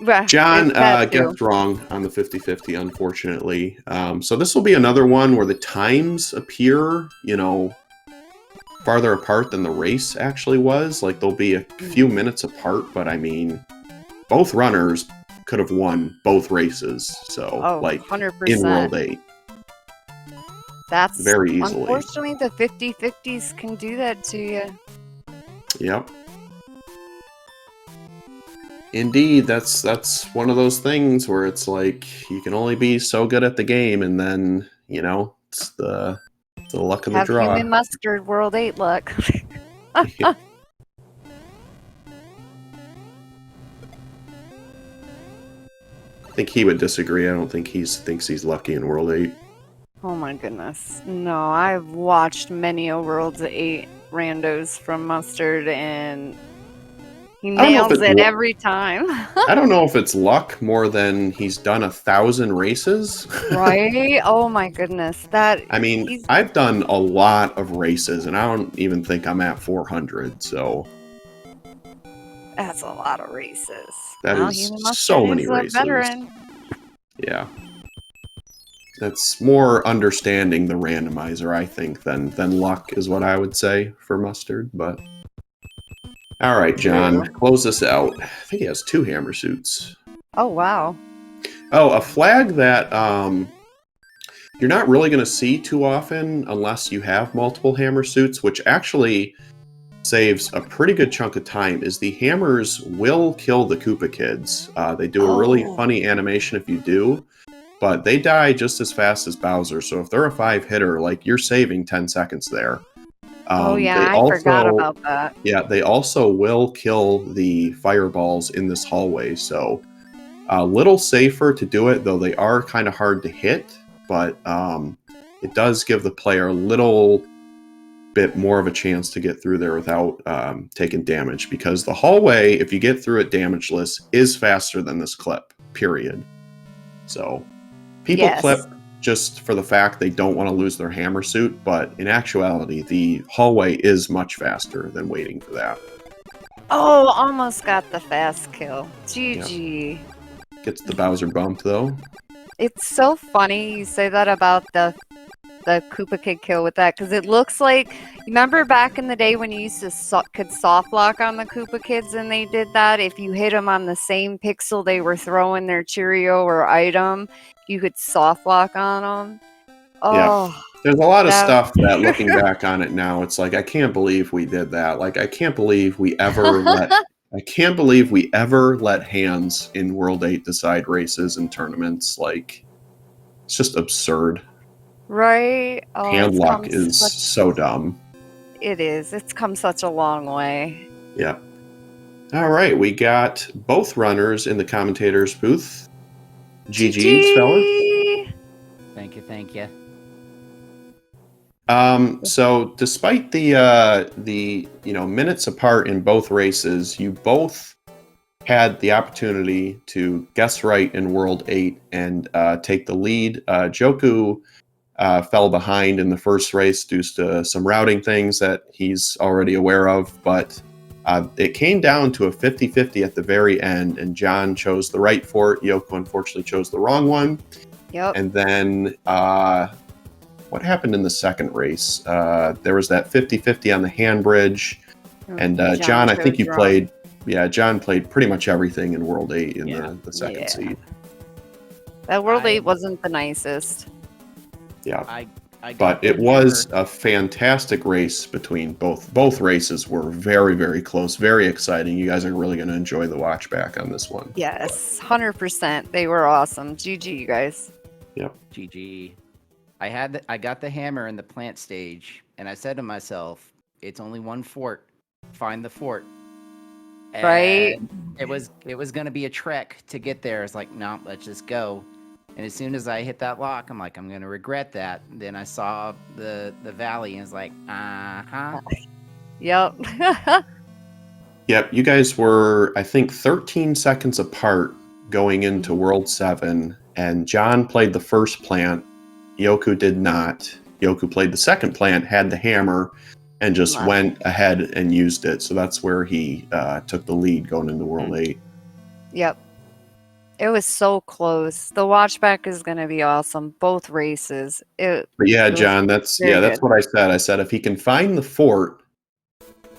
Speaker 2: Yeah,
Speaker 1: John
Speaker 2: that too.
Speaker 1: gets wrong on the 50-50, unfortunately. So this will be another one where the times appear, farther apart than the race actually was. Like, they'll be a few minutes apart, but I mean, both runners could have won both races. So,
Speaker 2: Oh,
Speaker 1: like,
Speaker 2: 100%.
Speaker 1: in World 8.
Speaker 2: That's
Speaker 1: very easily.
Speaker 2: Unfortunately, the 50-50s can do that to you.
Speaker 1: Yep. Indeed, that's one of those things where it's like you can only be so good at the game, and then it's the luck of the
Speaker 2: Have
Speaker 1: draw.
Speaker 2: human mustard world 8 luck.
Speaker 1: I think he would disagree. I don't think he thinks he's lucky in World 8.
Speaker 2: Oh my goodness. No, I've watched many a World 8 randos from Mustard, and he nails it every time.
Speaker 1: I don't know if it's luck more than he's done 1,000 races.
Speaker 2: Right? Oh my goodness.
Speaker 1: I mean, I've done a lot of races, and I don't even think I'm at 400, so...
Speaker 2: That's a lot of races.
Speaker 1: That is so many races.
Speaker 2: Veteran.
Speaker 1: Yeah. That's more understanding the randomizer, I think, than luck is what I would say for Mustard, but... Alright, John, close this out. I think he has 2 hammer suits.
Speaker 2: Oh, wow.
Speaker 1: Oh, a flag that you're not really going to see too often unless you have multiple hammer suits, which actually saves a pretty good chunk of time, is the hammers will kill the Koopa kids. They do a really funny animation if you do, but they die just as fast as Bowser, so if they're a 5-hitter, like, you're saving 10 seconds there.
Speaker 2: I forgot about that.
Speaker 1: Yeah, they also will kill the fireballs in this hallway, so a little safer to do it, though they are kind of hard to hit, but it does give the player a little bit more of a chance to get through there without taking damage, because the hallway, if you get through it damageless, is faster than this clip, period. So people clip just for the fact they don't want to lose their hammer suit, but in actuality, the hallway is much faster than waiting for that.
Speaker 2: Oh, almost got the fast kill. GG.
Speaker 1: Yep. Gets the Bowser bump, though.
Speaker 2: It's so funny you say that about the Koopa Kid kill with that, because it looks like, remember back in the day when you used to could soft lock on the Koopa Kids and they did that? If you hit them on the same pixel they were throwing their Cheerio or item, you could soft lock on them. Oh,
Speaker 1: yeah. There's a lot of stuff that, looking back on it now, it's like, I can't believe we did that. Like, I can't believe we ever let hands in World 8 decide races and tournaments. Like, it's just absurd.
Speaker 2: Right? Oh,
Speaker 1: hand luck is so dumb.
Speaker 2: It is. It's come such a long way.
Speaker 1: Yeah. All right, we got both runners in the commentator's booth. GG, fellas.
Speaker 3: Thank you.
Speaker 1: So despite the minutes apart in both races, you both had the opportunity to guess right in World 8 and take the lead. Joku fell behind in the first race due to some routing things that he's already aware of, but it came down to a 50-50 at the very end, and John chose the right fort. Yoku unfortunately chose the wrong one.
Speaker 2: Yep.
Speaker 1: And then what happened in the second race? There was that 50-50 on the hand bridge, and John, I think you played. Yeah, John played pretty much everything in World 8 in the second seed.
Speaker 2: That World 8 wasn't the nicest.
Speaker 1: Yeah, but it was a fantastic race between both races were very, very close, very exciting. You guys are really going to enjoy the watch back on this one.
Speaker 2: Yes, 100%. They were awesome. GG, you guys.
Speaker 1: Yep.
Speaker 3: GG. I got the hammer in the plant stage, and I said to myself, it's only one fort. Find the fort.
Speaker 2: Right.
Speaker 3: And it was going to be a trek to get there. It's like, no, let's just go. And as soon as I hit that lock, I'm like, I'm gonna regret that. Then I saw the valley and was like, uh-huh.
Speaker 2: Yep.
Speaker 1: Yep, you guys were, I think, 13 seconds apart going into World 7, and John played the first plant. Yoku did not. Yoku played the second plant, had the hammer, and just went ahead and used it. So that's where he took the lead going into World 8.
Speaker 2: Yep. It was so close. The watchback is going to be awesome. Both races.
Speaker 1: But yeah, John, that's what I said. I said if he can find the fort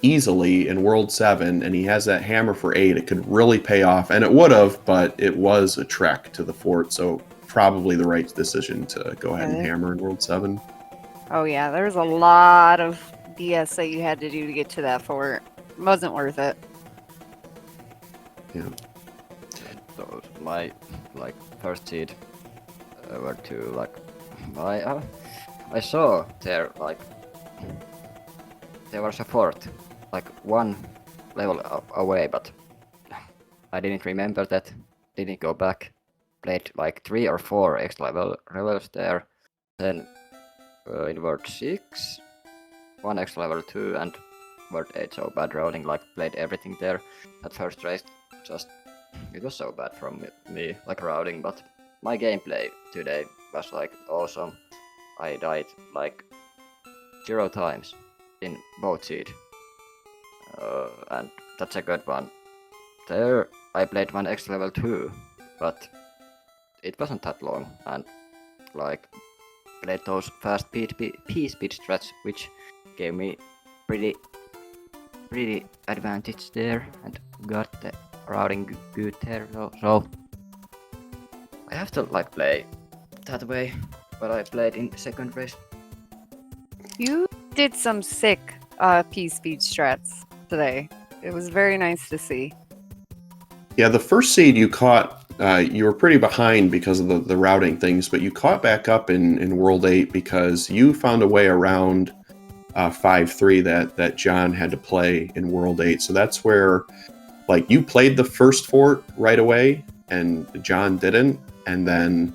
Speaker 1: easily in World 7 and he has that hammer for 8, it could really pay off. And it would have, but it was a trek to the fort, so probably the right decision to go ahead and hammer in World 7.
Speaker 2: Oh yeah, there's a lot of BS that you had to do to get to that fort. It wasn't worth it.
Speaker 1: Yeah.
Speaker 4: So my first seed were to I saw there there was a fort one level away, but I didn't remember that. Didn't go back. Played 3 or 4 extra levels there. Then in World 6, 1 extra level 2, and World 8 so bad rolling. Played everything there. At first race, it was so bad from me routing, but my gameplay today was awesome. I died 0 times in both seed, and that's a good one. There I played 1 extra level 2, but it wasn't that long, and played those fast P-speed strats, which gave me pretty advantage there, and got the routing good there. So I have to play that way, but I played in second race.
Speaker 2: You did some sick P-speed strats today. It was very nice to see.
Speaker 1: Yeah, the first seed you caught, you were pretty behind because of the routing things, but you caught back up in World 8 because you found a way around 5-3 that John had to play in World 8. So that's where, you played the first fort right away, and John didn't, and then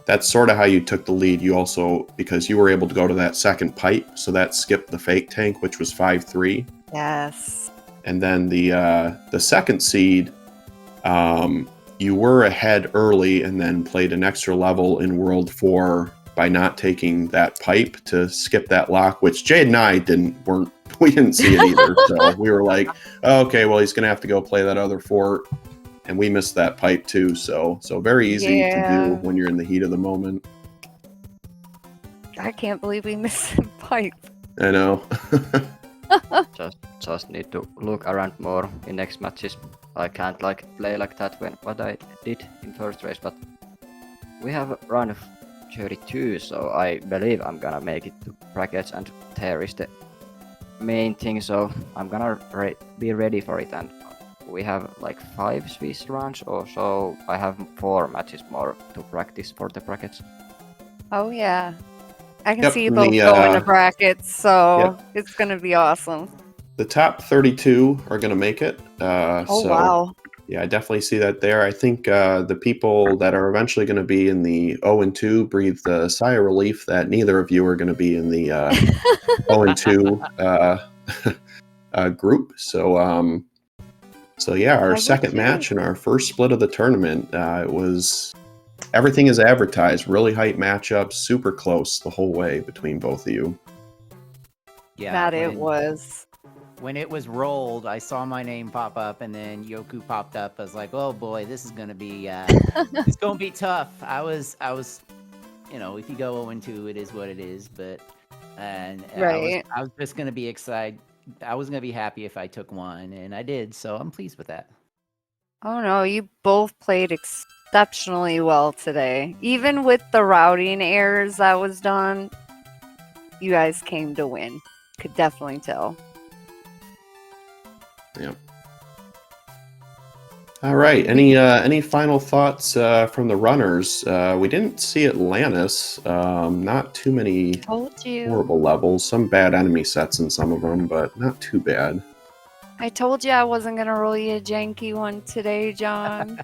Speaker 1: that's sort of how you took the lead. You also, because you were able to go to that second pipe, so that skipped the fake tank, which was 5-3.
Speaker 2: Yes.
Speaker 1: And then the second seed, you were ahead early and then played an extra level in World 4 by not taking that pipe to skip that lock, which Jade and I we didn't see it either. So we were like, oh, okay, well, he's going to have to go play that other fort. And we missed that pipe too. So very easy to do when you're in the heat of the moment.
Speaker 2: I can't believe we missed the pipe.
Speaker 1: I know.
Speaker 4: just need to look around more in next matches. I can't play like that what I did in first race, but we have a run of 32, so I believe I'm gonna make it to brackets, and there is the main thing, so I'm gonna be ready for it. And we have 5 Swiss runs or so. I have 4 matches more to practice for the brackets.
Speaker 2: Oh yeah, I can see you both going to brackets, so it's gonna be awesome.
Speaker 1: The top 32 are going to make it.
Speaker 2: Wow.
Speaker 1: Yeah, I definitely see that there. I think the people that are eventually going to be in the 0-2 breathed a sigh of relief that neither of you are going to be in the 0-2 group. So yeah, our second match and our first split of the tournament, it was everything is advertised. Really hype matchup, super close the whole way between both of you.
Speaker 3: Yeah,
Speaker 2: it was.
Speaker 3: When it was rolled, I saw my name pop up, and then Yoku popped up. I was like, "Oh boy, this is gonna be it's gonna be tough." I was, if you go 0-2, it is what it is. But
Speaker 2: right.
Speaker 3: I was just gonna be excited. I was gonna be happy if I took one, and I did. So I'm pleased with that.
Speaker 2: Oh no, you both played exceptionally well today. Even with the routing errors that was done, you guys came to win. Could definitely tell.
Speaker 1: Yep. All right. Any final thoughts from the runners? We didn't see Atlantis. Not too many horrible levels. Some bad enemy sets in some of them, but not too bad.
Speaker 2: I told you I wasn't gonna roll you a janky one today, John.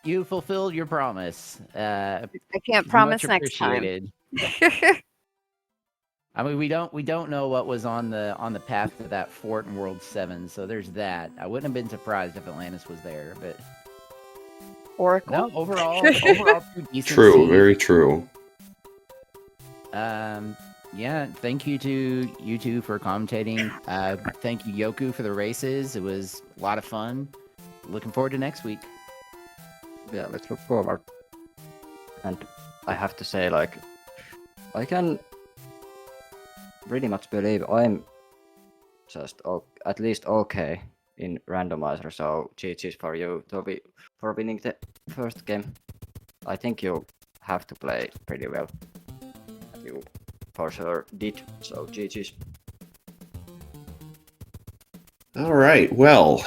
Speaker 3: You fulfilled your promise.
Speaker 2: I can't
Speaker 3: Much
Speaker 2: promise next time.
Speaker 3: appreciated. I mean, we don't know what was on the path to that fort in World 7, so there's that. I wouldn't have been surprised if Atlantis was there, but
Speaker 2: Oracle.
Speaker 3: no, overall two decent
Speaker 1: True,
Speaker 3: seeds.
Speaker 1: very true.
Speaker 3: Yeah, thank you to you two for commentating. Thank you, Yoku, for the races. It was a lot of fun. Looking forward to next week.
Speaker 4: Yeah, let's look forward. And I have to say, like, I can pretty much believe I'm just at least okay in randomizer. So GG's for you, Toby, for winning the first game. I think you have to play pretty well. You for sure did. So GG's.
Speaker 1: All right. Well,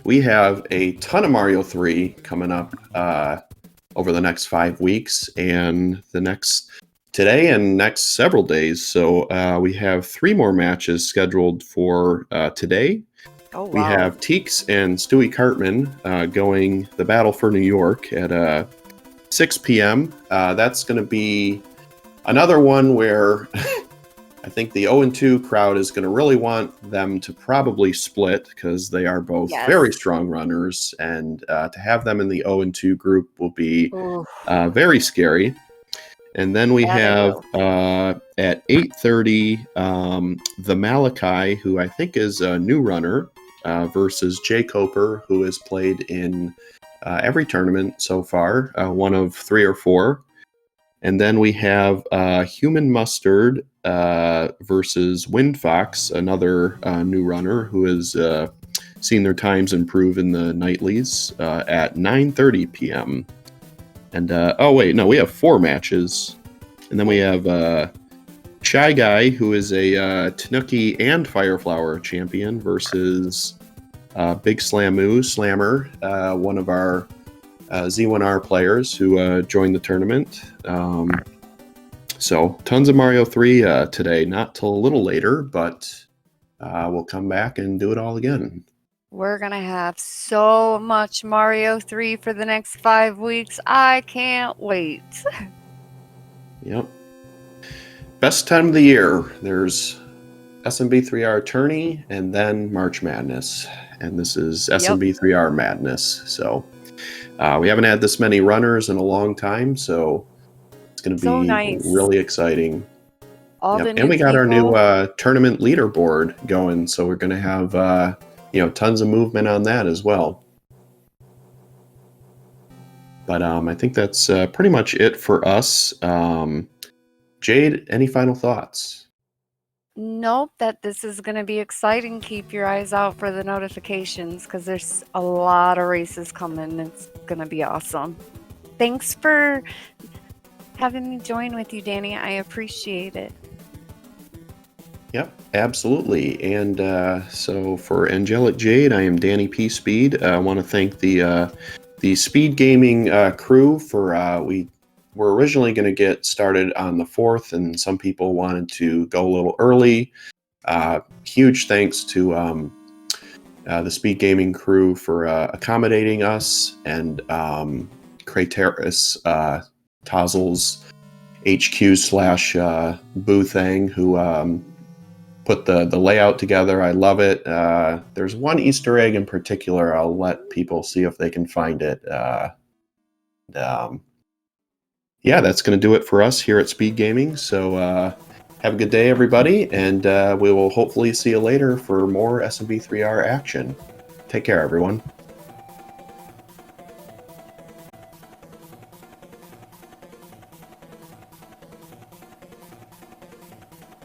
Speaker 1: we have a ton of Mario 3 coming up over the next 5 weeks and today and next several days. So we have 3 more matches scheduled for today.
Speaker 2: Oh, wow.
Speaker 1: We have Teeks and Stewie Cartman going the Battle for New York at 6 p.m. That's going to be another one where I think the 0-2 crowd is going to really want them to probably split because they are both very strong runners, and to have them in the 0-2 group will be very scary. And then we have at 8:30 the Malachi, who I think is a new runner, versus Jay Coper, who has played in every tournament so far, one of 3 or 4. And then we have Human Mustard versus Wind Fox, another new runner who has seen their times improve in the nightlies at 9:30 p.m. And we have 4 matches. And then we have Shy Guy, who is a Tanuki and Fireflower champion, versus Big Slammer, one of our Z1R players who joined the tournament. So tons of Mario 3 today, not till a little later, but we'll come back and do it all again.
Speaker 2: We're going to have so much Mario 3 for the next 5 weeks. I can't wait.
Speaker 1: Yep. Best time of the year. There's SMB3R Tourney and then March Madness. And this is SMB3R Madness. So we haven't had this many runners in a long time, so it's going to be really exciting. And we got our new tournament leaderboard going, so we're going to have tons of movement on that as well. But I think that's pretty much it for us. Jade, any final thoughts?
Speaker 2: Nope, that this is going to be exciting. Keep your eyes out for the notifications because there's a lot of races coming. It's going to be awesome. Thanks for having me join with you, Danny. I appreciate it.
Speaker 1: Yep, absolutely. And so for Angelic Jade, I am Danny P. Speed. I want to thank the SpeedGaming crew for we were originally going to get started on the 4th, and some people wanted to go a little early. Huge thanks to the SpeedGaming crew for accommodating us, and Crateris, Tozzle's HQ / Boothang, who put the layout together. I love it. There's one Easter egg in particular. I'll let people see if they can find it. Yeah, that's going to do it for us here at SpeedGaming. So have a good day, everybody, and we will hopefully see you later for more SMB3R action. Take care, everyone.